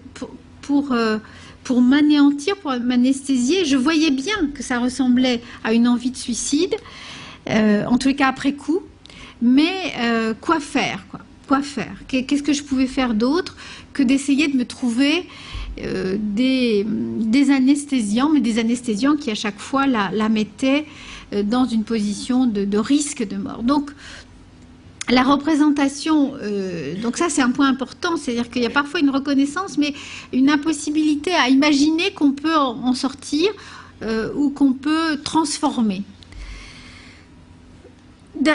pour m'anéantir, pour m'anesthésier. Je voyais bien que ça ressemblait à une envie de suicide, en tous les cas après coup. Mais quoi faire, quoi ? Quoi faire ? Qu'est-ce que je pouvais faire d'autre que d'essayer de me trouver des anesthésiants, mais des anesthésiants qui à chaque fois la mettaient dans une position de risque de mort. Donc la représentation, donc ça c'est un point important, c'est-à-dire qu'il y a parfois une reconnaissance, mais une impossibilité à imaginer qu'on peut en sortir ou qu'on peut transformer.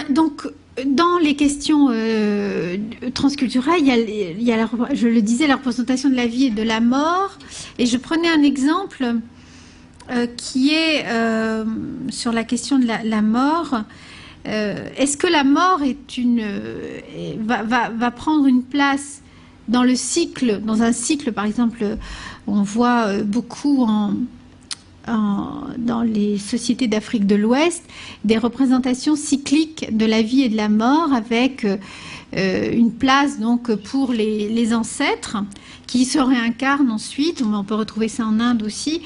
Donc dans les questions transculturelles, il y a je le disais, la représentation de la vie et de la mort. Et je prenais un exemple qui est sur la question de la mort. Est-ce que la mort va prendre une place dans le cycle, dans un cycle, par exemple, on voit beaucoup dans les sociétés d'Afrique de l'Ouest des représentations cycliques de la vie et de la mort, avec une place donc pour les ancêtres qui se réincarnent ensuite. On peut retrouver ça en Inde aussi,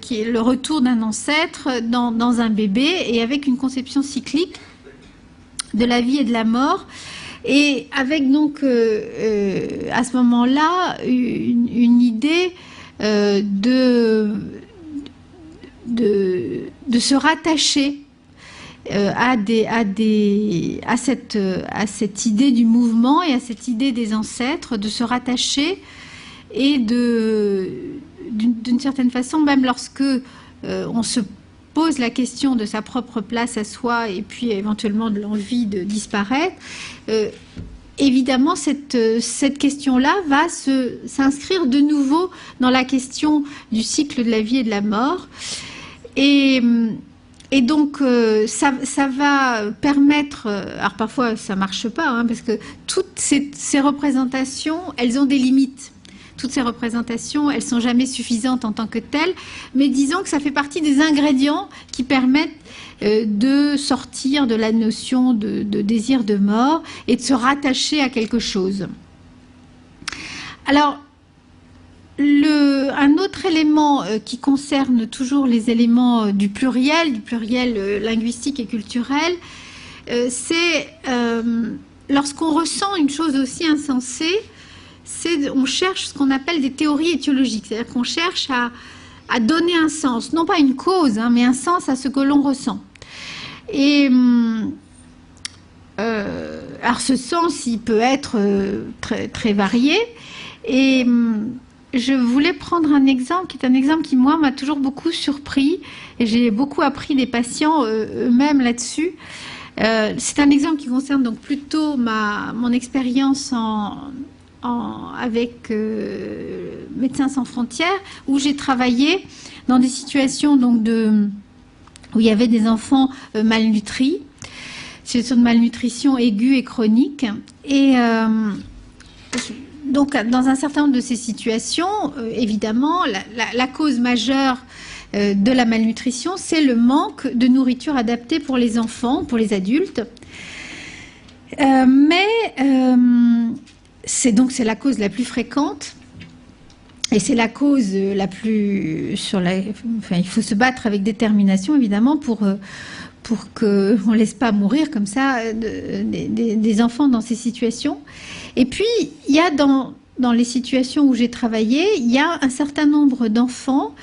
qui est le retour d'un ancêtre dans un bébé, et avec une conception cyclique de la vie et de la mort, et avec donc à ce moment-là une idée de se rattacher à cette idée du mouvement et à cette idée des ancêtres, de se rattacher, et d'une certaine façon, même lorsque on se pose la question de sa propre place à soi, et puis éventuellement de l'envie de disparaître, évidemment cette question-là va s'inscrire de nouveau dans la question du cycle de la vie et de la mort. Et donc, ça va permettre... Alors, parfois, ça ne marche pas, hein, parce que toutes ces représentations, elles ont des limites. Toutes ces représentations, elles ne sont jamais suffisantes en tant que telles, mais disons que ça fait partie des ingrédients qui permettent de sortir de la notion de désir de mort et de se rattacher à quelque chose. Alors, un autre élément qui concerne toujours les éléments du pluriel linguistique et culturel, c'est lorsqu'on ressent une chose aussi insensée, on cherche ce qu'on appelle des théories étiologiques, c'est-à-dire qu'on cherche à donner un sens, non pas une cause, hein, mais un sens à ce que l'on ressent. Et alors ce sens, il peut être très, très varié, et je voulais prendre un exemple qui est un exemple qui, moi, m'a toujours beaucoup surpris, et j'ai beaucoup appris des patients eux-mêmes là-dessus. C'est un exemple qui concerne donc plutôt mon expérience avec Médecins sans frontières, où j'ai travaillé dans des situations donc où il y avait des enfants malnutris, situation de malnutrition aiguë et chronique, et donc, dans un certain nombre de ces situations, évidemment, la cause majeure de la malnutrition, c'est le manque de nourriture adaptée pour les enfants, pour les adultes. C'est la cause la plus fréquente, et c'est la cause la plus... il faut se battre avec détermination, évidemment, pour qu'on ne laisse pas mourir comme ça des enfants dans ces situations. Et puis, il y a dans les situations où j'ai travaillé, il y a un certain nombre d'enfants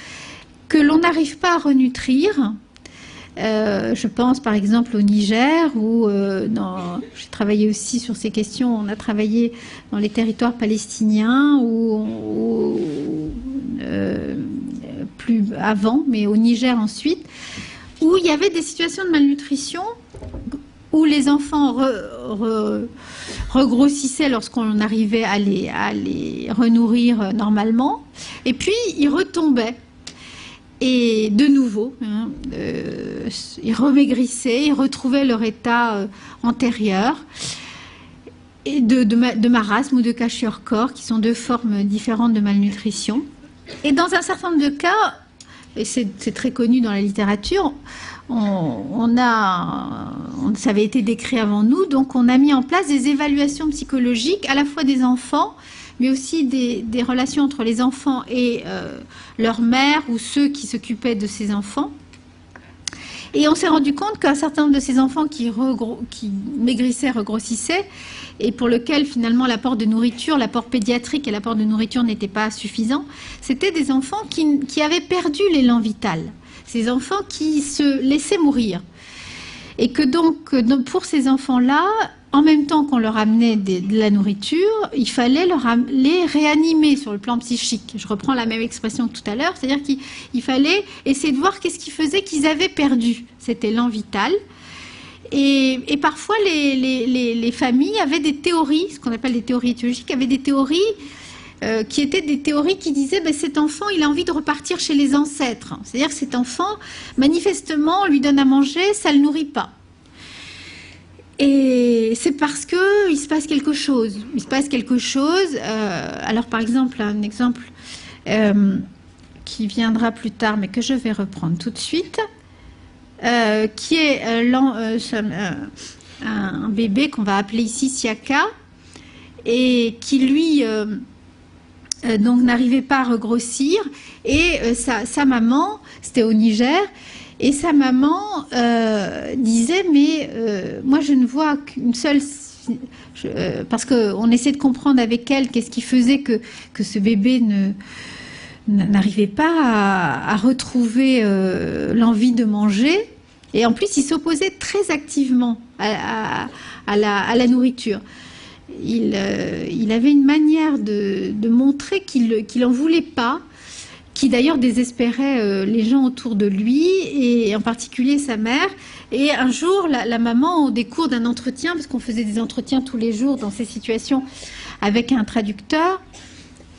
que l'on n'arrive pas à renutrir. Je pense par exemple au Niger, où j'ai travaillé aussi sur ces questions. On a travaillé dans les territoires palestiniens, plus avant, mais au Niger ensuite, où il y avait des situations de malnutrition, où les enfants regrossissaient lorsqu'on arrivait à les renourrir normalement, et puis ils retombaient. Et de nouveau, ils remaigrissaient, ils retrouvaient leur état antérieur, et de marasme ou de kwashiorkor, qui sont deux formes différentes de malnutrition. Et dans un certain nombre de cas, et c'est très connu dans la littérature, ça avait été décrit avant nous, donc on a mis en place des évaluations psychologiques, à la fois des enfants, mais aussi des relations entre les enfants et leur mère ou ceux qui s'occupaient de ces enfants. Et on s'est rendu compte qu'un certain nombre de ces enfants qui maigrissaient, regrossissaient, et pour lequel finalement l'apport de nourriture, l'apport pédiatrique et l'apport de nourriture n'étaient pas suffisants, c'était des enfants qui avaient perdu l'élan vital. Ces enfants qui se laissaient mourir. Et que donc, pour ces enfants-là, en même temps qu'on leur amenait de la nourriture, il fallait les réanimer sur le plan psychique. Je reprends la même expression que tout à l'heure, c'est-à-dire qu'il fallait essayer de voir qu'est-ce qui faisait qu'ils avaient perdu cet élan vital. Et parfois, les familles avaient des théories, ce qu'on appelle des théories étiologiques, avaient des théories qui étaient des théories qui disaient cet enfant, il a envie de repartir chez les ancêtres. C'est-à-dire que cet enfant, manifestement, on lui donne à manger, ça ne le nourrit pas. Et c'est parce qu'il se passe quelque chose. Il se passe quelque chose. Alors, par exemple, un exemple qui viendra plus tard, mais que je vais reprendre tout de suite, qui est un bébé qu'on va appeler ici Siaka, et qui lui donc n'arrivait pas à regrossir, et sa maman, c'était au Niger, et sa maman disait mais moi je ne vois qu'une seule, parce qu'on essaie de comprendre avec elle qu'est-ce qui faisait que ce bébé n'arrivait pas à retrouver l'envie de manger, et en plus il s'opposait très activement à la nourriture. Il avait une manière de montrer qu'il n'en voulait pas, qui d'ailleurs désespérait les gens autour de lui, et en particulier sa mère. Et un jour, la maman, au décours d'un entretien, parce qu'on faisait des entretiens tous les jours dans ces situations avec un traducteur,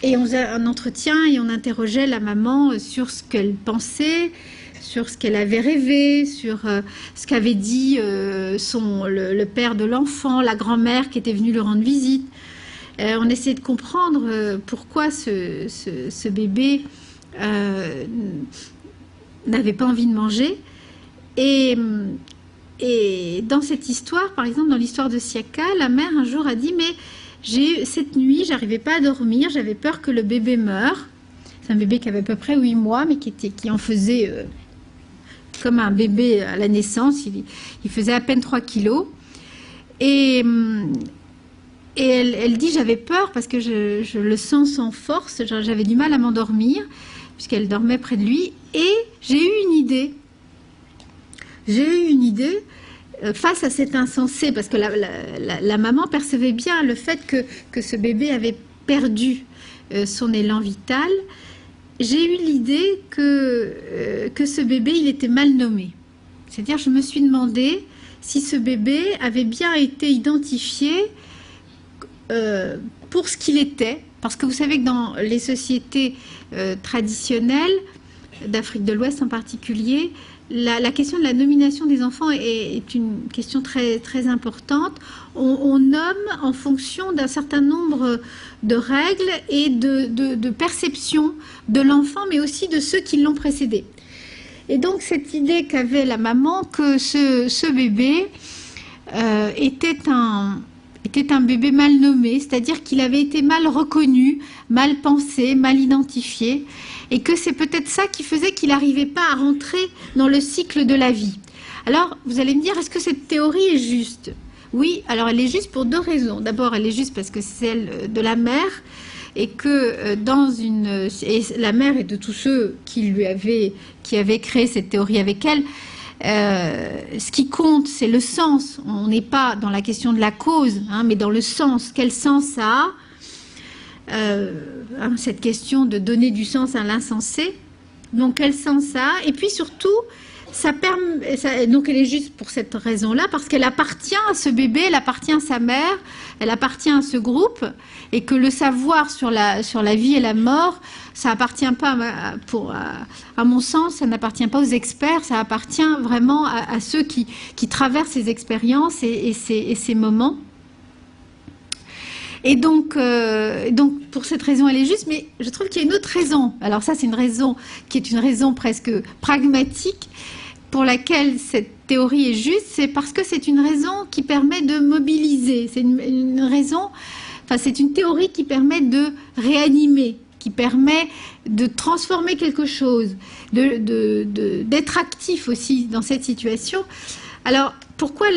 et on faisait un entretien et on interrogeait la maman sur ce qu'elle pensait, sur ce qu'elle avait rêvé, sur ce qu'avait dit le père de l'enfant, la grand-mère qui était venue lui rendre visite. On essayait de comprendre pourquoi ce bébé n'avait pas envie de manger. Et dans cette histoire, par exemple, dans l'histoire de Siaka, la mère un jour a dit « Mais cette nuit, j'arrivais pas à dormir, j'avais peur que le bébé meure. » C'est un bébé qui avait à peu près 8 mois, mais qui en faisait comme un bébé à la naissance. Il faisait à peine 3 kilos. Et elle dit « J'avais peur parce que je le sens sans force, j'avais du mal à m'endormir, puisqu'elle dormait près de lui. Et j'ai eu une idée. Face à cet insensé, parce que la maman percevait bien le fait que ce bébé avait perdu son élan vital. J'ai eu l'idée que ce bébé, il était mal nommé. C'est-à-dire, je me suis demandé si ce bébé avait bien été identifié pour ce qu'il était. Parce que vous savez que dans les sociétés traditionnelles, d'Afrique de l'Ouest en particulier, la question de la nomination des enfants est une question très, très importante. On nomme en fonction d'un certain nombre de règles et de perceptions de l'enfant, mais aussi de ceux qui l'ont précédé. Et donc cette idée qu'avait la maman que ce bébé était un bébé mal nommé, c'est-à-dire qu'il avait été mal reconnu, mal pensé, mal identifié, et que c'est peut-être ça qui faisait qu'il n'arrivait pas à rentrer dans le cycle de la vie. Alors, vous allez me dire, est-ce que cette théorie est juste? Oui, alors elle est juste pour 2 raisons. D'abord, elle est juste parce que c'est celle de la mère, et que et la mère et de tous ceux qui avaient créé cette théorie avec elle, ce qui compte, c'est le sens. On n'est pas dans la question de la cause, mais dans le sens. Quel sens ça a? Cette question de donner du sens à l'insensé. Donc, quel sens ça a? Et puis surtout, donc elle est juste pour cette raison-là, parce qu'elle appartient à ce bébé, elle appartient à sa mère, elle appartient à ce groupe, et que le savoir sur la vie et la mort, ça appartient pas, à mon sens, ça n'appartient pas aux experts, ça appartient vraiment à ceux qui traversent ces expériences et ces moments. Et donc, pour cette raison, elle est juste, mais je trouve qu'il y a une autre raison. Alors ça, c'est une raison qui est une raison presque pragmatique pour laquelle cette théorie est juste, c'est parce que c'est une raison qui permet de mobiliser. C'est une raison, enfin, c'est une théorie qui permet de réanimer, qui permet de transformer quelque chose, d'être actif aussi dans cette situation. Alors, pourquoi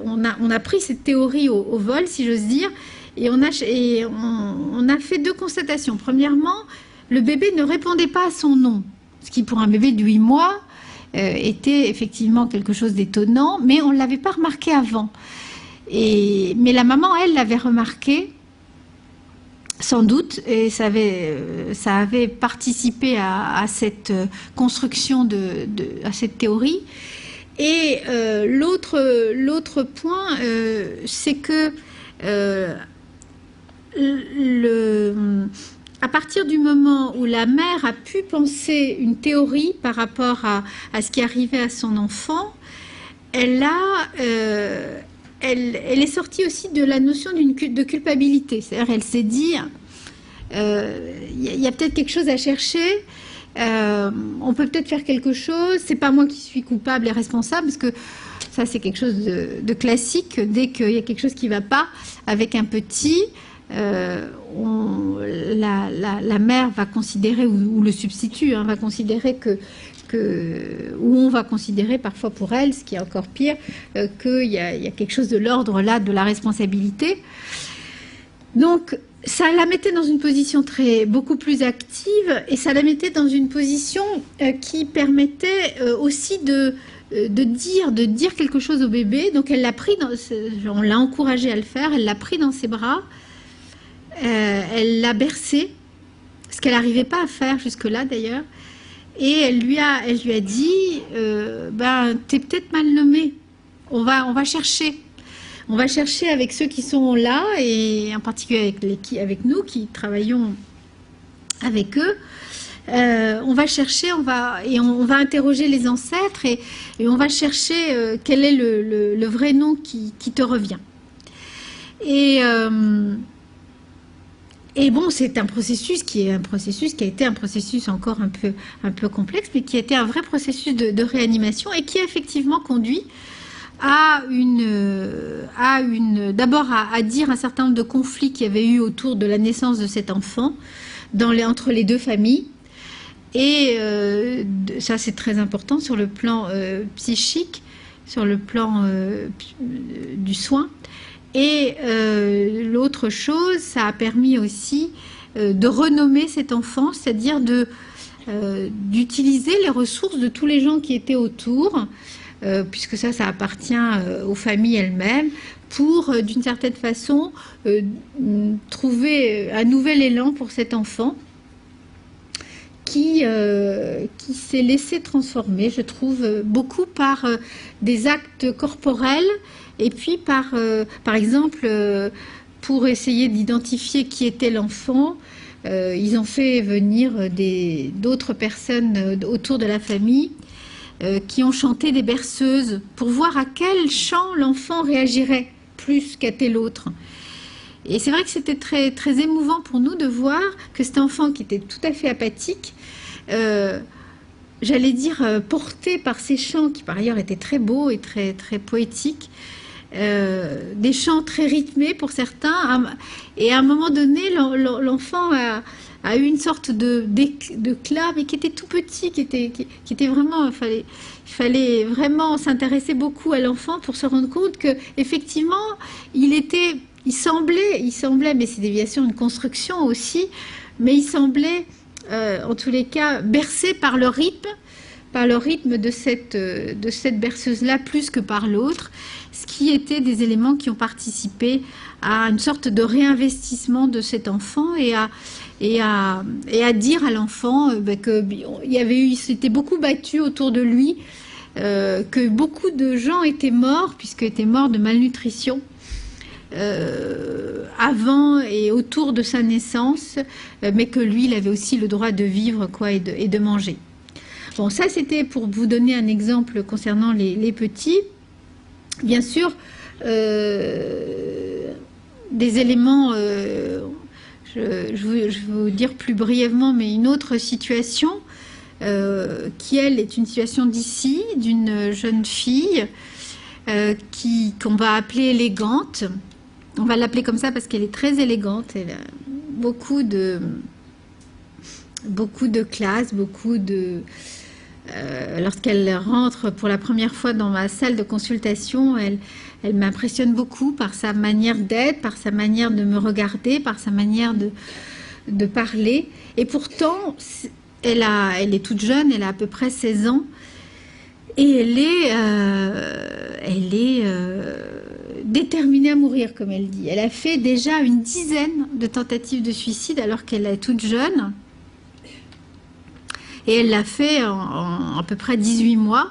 on a pris cette théorie au vol, si j'ose dire, et on a fait 2 constatations. Premièrement, le bébé ne répondait pas à son nom, ce qui pour un bébé de 8 mois était effectivement quelque chose d'étonnant, mais on ne l'avait pas remarqué avant. Mais la maman, elle, l'avait remarqué, sans doute, et ça avait participé à cette construction à cette théorie. Et l'autre point, c'est que à partir du moment où la mère a pu penser une théorie par rapport à ce qui arrivait à son enfant, elle est sortie aussi de la notion de culpabilité. C'est-à-dire, elle s'est dit, y a peut-être quelque chose à chercher. On peut peut-être faire quelque chose. C'est pas moi qui suis coupable et responsable, parce que ça, c'est quelque chose de classique. Dès qu'il y a quelque chose qui ne va pas avec un petit, la mère va considérer, ou le substitut va considérer ou on va considérer parfois pour elle, ce qui est encore pire, qu'il y a quelque chose de l'ordre là de la responsabilité. Donc, ça la mettait dans une position beaucoup plus active, et ça la mettait dans une position qui permettait aussi de dire quelque chose au bébé. Donc elle l'a pris, on l'a encouragée à le faire, elle l'a pris dans ses bras, elle l'a bercé, ce qu'elle n'arrivait pas à faire jusque-là d'ailleurs, et elle lui a dit, t'es peut-être mal nommé, on va chercher. On va chercher avec ceux qui sont là, et en particulier avec nous qui travaillons avec eux. On va chercher, on va interroger les ancêtres, et on va chercher quel est le vrai nom qui te revient. Et bon, c'est un processus qui a été un processus encore un peu complexe, mais qui a été un vrai processus de réanimation, et qui a effectivement conduit d'abord à dire un certain nombre de conflits qu'il y avait eu autour de la naissance de cet enfant entre les deux familles. Et ça, c'est très important sur le plan psychique, sur le plan du soin. Et l'autre chose, ça a permis aussi de renommer cet enfant, c'est-à-dire d'utiliser les ressources de tous les gens qui étaient autour, puisque ça appartient aux familles elles-mêmes, pour, d'une certaine façon, trouver un nouvel élan pour cet enfant qui s'est laissé transformer, je trouve, beaucoup par des actes corporels, et puis par exemple, pour essayer d'identifier qui était l'enfant, ils ont fait venir d'autres personnes autour de la famille, qui ont chanté des berceuses pour voir à quel chant l'enfant réagirait plus qu'à tel autre. Et c'est vrai que c'était très, très émouvant pour nous de voir que cet enfant qui était tout à fait apathique, j'allais dire porté par ces chants qui par ailleurs étaient très beaux et très, très poétiques, des chants très rythmés pour certains, et à un moment donné l'enfant a eu une sorte d'éclat, mais qui était tout petit, qui était vraiment, il fallait vraiment s'intéresser beaucoup à l'enfant pour se rendre compte que effectivement il semblait, mais c'est bien sûr une construction aussi, mais il semblait en tous les cas bercé par le rythme de cette berceuse-là plus que par l'autre, ce qui étaient des éléments qui ont participé à une sorte de réinvestissement de cet enfant, et à dire à l'enfant qu'il s'était beaucoup battu autour de lui, que beaucoup de gens étaient morts, étaient morts de malnutrition avant et autour de sa naissance, mais que lui, il avait aussi le droit de vivre et de manger. Bon, ça c'était pour vous donner un exemple concernant les petits. Bien sûr, des éléments, je vais vous dire plus brièvement, mais une autre situation qui, elle, est une situation d'ici, d'une jeune fille qu'on va appeler élégante. On va l'appeler comme ça parce qu'elle est très élégante, elle a beaucoup de classe, lorsqu'elle rentre pour la première fois dans ma salle de consultation, elle m'impressionne beaucoup par sa manière d'être, par sa manière de me regarder, par sa manière de parler. Et pourtant, elle est toute jeune, elle a à peu près 16 ans, et elle est déterminée à mourir, comme elle dit. Elle a fait déjà une dizaine de tentatives de suicide alors qu'elle est toute jeune. Et elle l'a fait en à peu près 18 mois.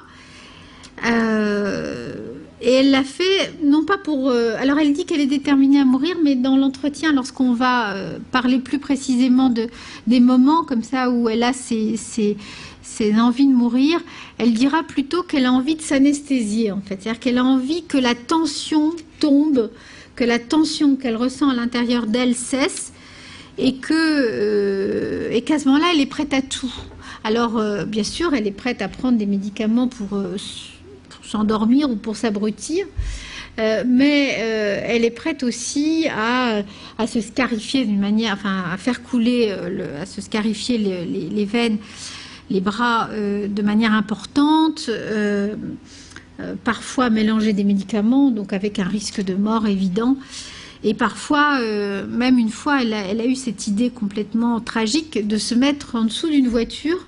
Et elle l'a fait, non pas pour... alors elle dit qu'elle est déterminée à mourir, mais dans l'entretien, lorsqu'on va parler plus précisément des moments comme ça où elle a ses envies de mourir, elle dira plutôt qu'elle a envie de s'anesthésier, en fait. C'est-à-dire qu'elle a envie que la tension tombe, que la tension qu'elle ressent à l'intérieur d'elle cesse, et qu'à ce moment-là, elle est prête à tout. Alors, bien sûr, elle est prête à prendre des médicaments pour s'endormir ou pour s'abrutir, mais elle est prête aussi à se scarifier d'une manière, enfin, à faire couler, à se scarifier les veines, les bras de manière importante, parfois mélanger des médicaments, donc avec un risque de mort évident. Et parfois, même une fois, elle a eu cette idée complètement tragique de se mettre en dessous d'une voiture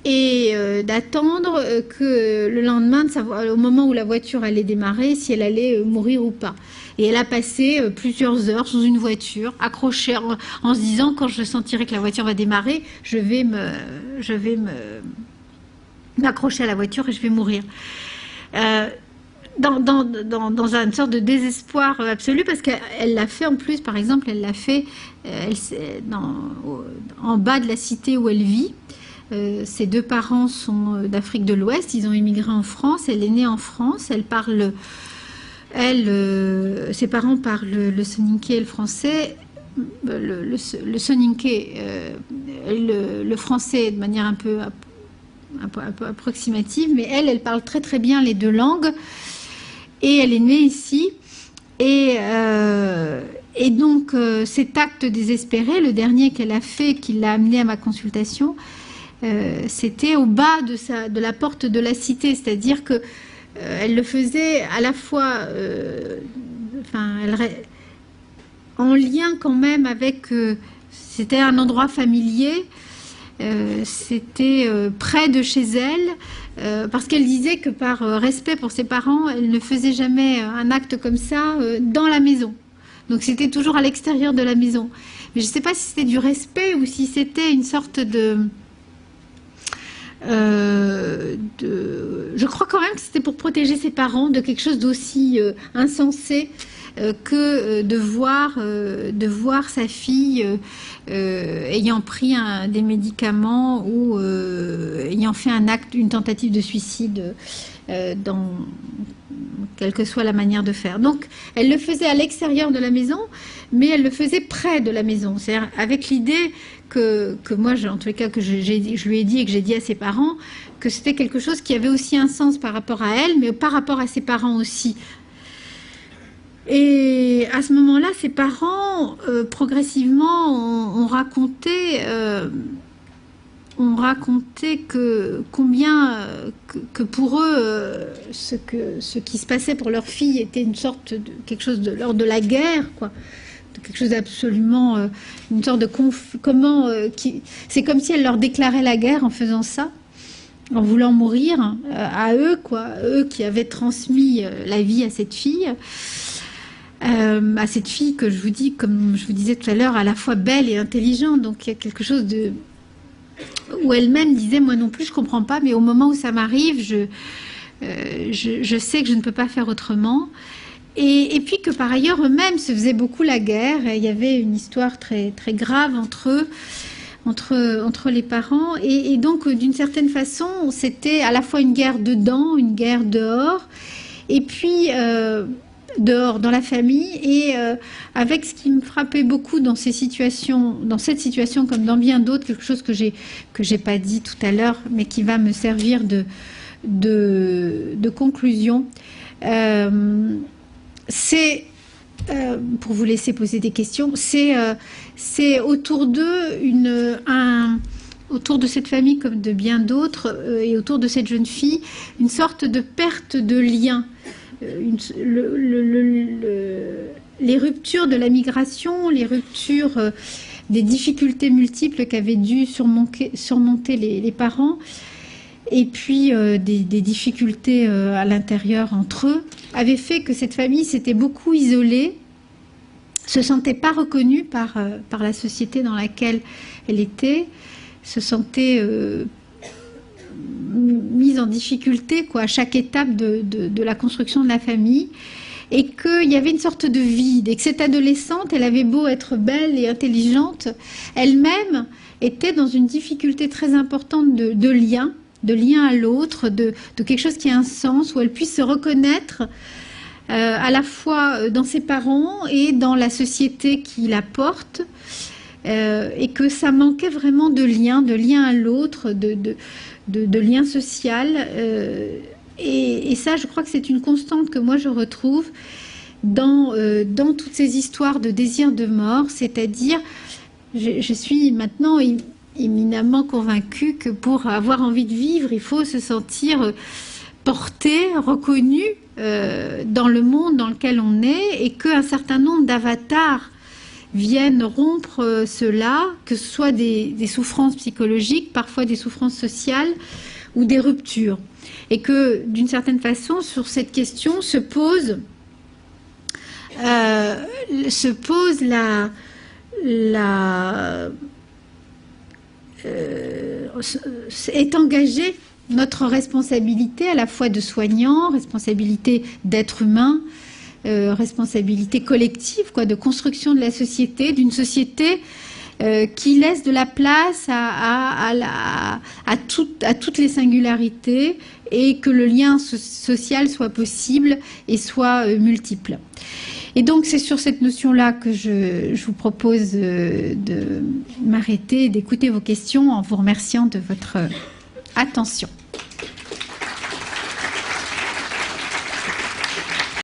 et d'attendre que le lendemain, de savoir, au moment où la voiture allait démarrer, si elle allait mourir ou pas. Et elle a passé plusieurs heures sous une voiture, accrochée en se disant, quand je sentirai que la voiture va démarrer, je vais m'accrocher à la voiture et je vais mourir. Dans une sorte de désespoir absolu, parce qu'elle l'a fait en plus, par exemple, elle l'a fait en bas de la cité où elle vit. Ses deux parents sont d'Afrique de l'Ouest, ils ont immigré en France, elle est née en France, ses parents parlent le soninké et le français, le soninké, le français de manière un peu approximative, mais elle parle très très bien les deux langues, et elle est née ici, et donc cet acte désespéré, le dernier qu'elle a fait, qui l'a amené à ma consultation, c'était au bas de la porte de la cité, c'est-à-dire que elle le faisait à la fois en lien quand même avec... c'était un endroit familier, c'était près de chez elle, parce qu'elle disait que par respect pour ses parents, elle ne faisait jamais un acte comme ça dans la maison. Donc c'était toujours à l'extérieur de la maison. Mais je ne sais pas si c'était du respect ou si c'était une sorte je crois quand même que c'était pour protéger ses parents de quelque chose d'aussi insensé que de voir sa fille ayant pris des médicaments ou ayant fait un acte, une tentative de suicide, quelle que soit la manière de faire. Donc elle le faisait à l'extérieur de la maison, mais elle le faisait près de la maison, c'est-à-dire avec l'idée que moi, en tous les cas, que je lui ai dit et que j'ai dit à ses parents, que c'était quelque chose qui avait aussi un sens par rapport à elle, mais par rapport à ses parents aussi. Et à ce moment-là, ses parents, progressivement, ont raconté que combien que pour eux, ce qui se passait pour leur fille était une sorte de quelque chose de l'ordre de la guerre, quoi. Quelque chose d'absolument, une sorte de c'est comme si elle leur déclarait la guerre en faisant ça, en voulant mourir à eux, quoi, eux qui avaient transmis la vie à cette fille que je vous dis, comme je vous disais tout à l'heure, à la fois belle et intelligente. Donc il y a quelque chose où elle-même disait, moi non plus je comprends pas, mais au moment où ça m'arrive, je sais que je ne peux pas faire autrement. Et puis que par ailleurs eux-mêmes se faisaient beaucoup la guerre, et il y avait une histoire très, très grave entre eux, entre les parents, et donc d'une certaine façon c'était à la fois une guerre dedans, une guerre dehors, et puis dehors dans la famille, et avec ce qui me frappait beaucoup dans cette situation comme dans bien d'autres, quelque chose que j'ai pas dit tout à l'heure, mais qui va me servir de conclusion. C'est, pour vous laisser poser des questions, c'est autour d'eux, autour de cette famille comme de bien d'autres, et autour de cette jeune fille, une sorte de perte de lien. Les ruptures de la migration, les ruptures des difficultés multiples qu'avaient dû surmonter les parents, et puis des difficultés à l'intérieur entre eux, avaient fait que cette famille s'était beaucoup isolée, se sentait pas reconnue par la société dans laquelle elle était, se sentait mise en difficulté, quoi, à chaque étape de la construction de la famille, et qu'il y avait une sorte de vide, et que cette adolescente, elle avait beau être belle et intelligente, elle-même était dans une difficulté très importante de lien à l'autre, de quelque chose qui a un sens, où elle puisse se reconnaître à la fois dans ses parents et dans la société qui la porte, et que ça manquait vraiment de lien à l'autre, de lien social. Et ça, je crois que c'est une constante que moi je retrouve dans toutes ces histoires de désir de mort, c'est-à-dire, je suis maintenant éminemment convaincue que pour avoir envie de vivre, il faut se sentir porté, reconnu dans le monde dans lequel on est, et qu'un certain nombre d'avatars viennent rompre cela, que ce soit des souffrances psychologiques, parfois des souffrances sociales ou des ruptures. Et que d'une certaine façon, sur cette question se pose est engagée notre responsabilité à la fois de soignants, responsabilité d'être humain, responsabilité collective, quoi, de construction de la société, d'une société qui laisse de la place à toutes les singularités, et que le lien social soit possible et soit multiple. Et donc c'est sur cette notion-là que je vous propose de m'arrêter et d'écouter vos questions en vous remerciant de votre attention.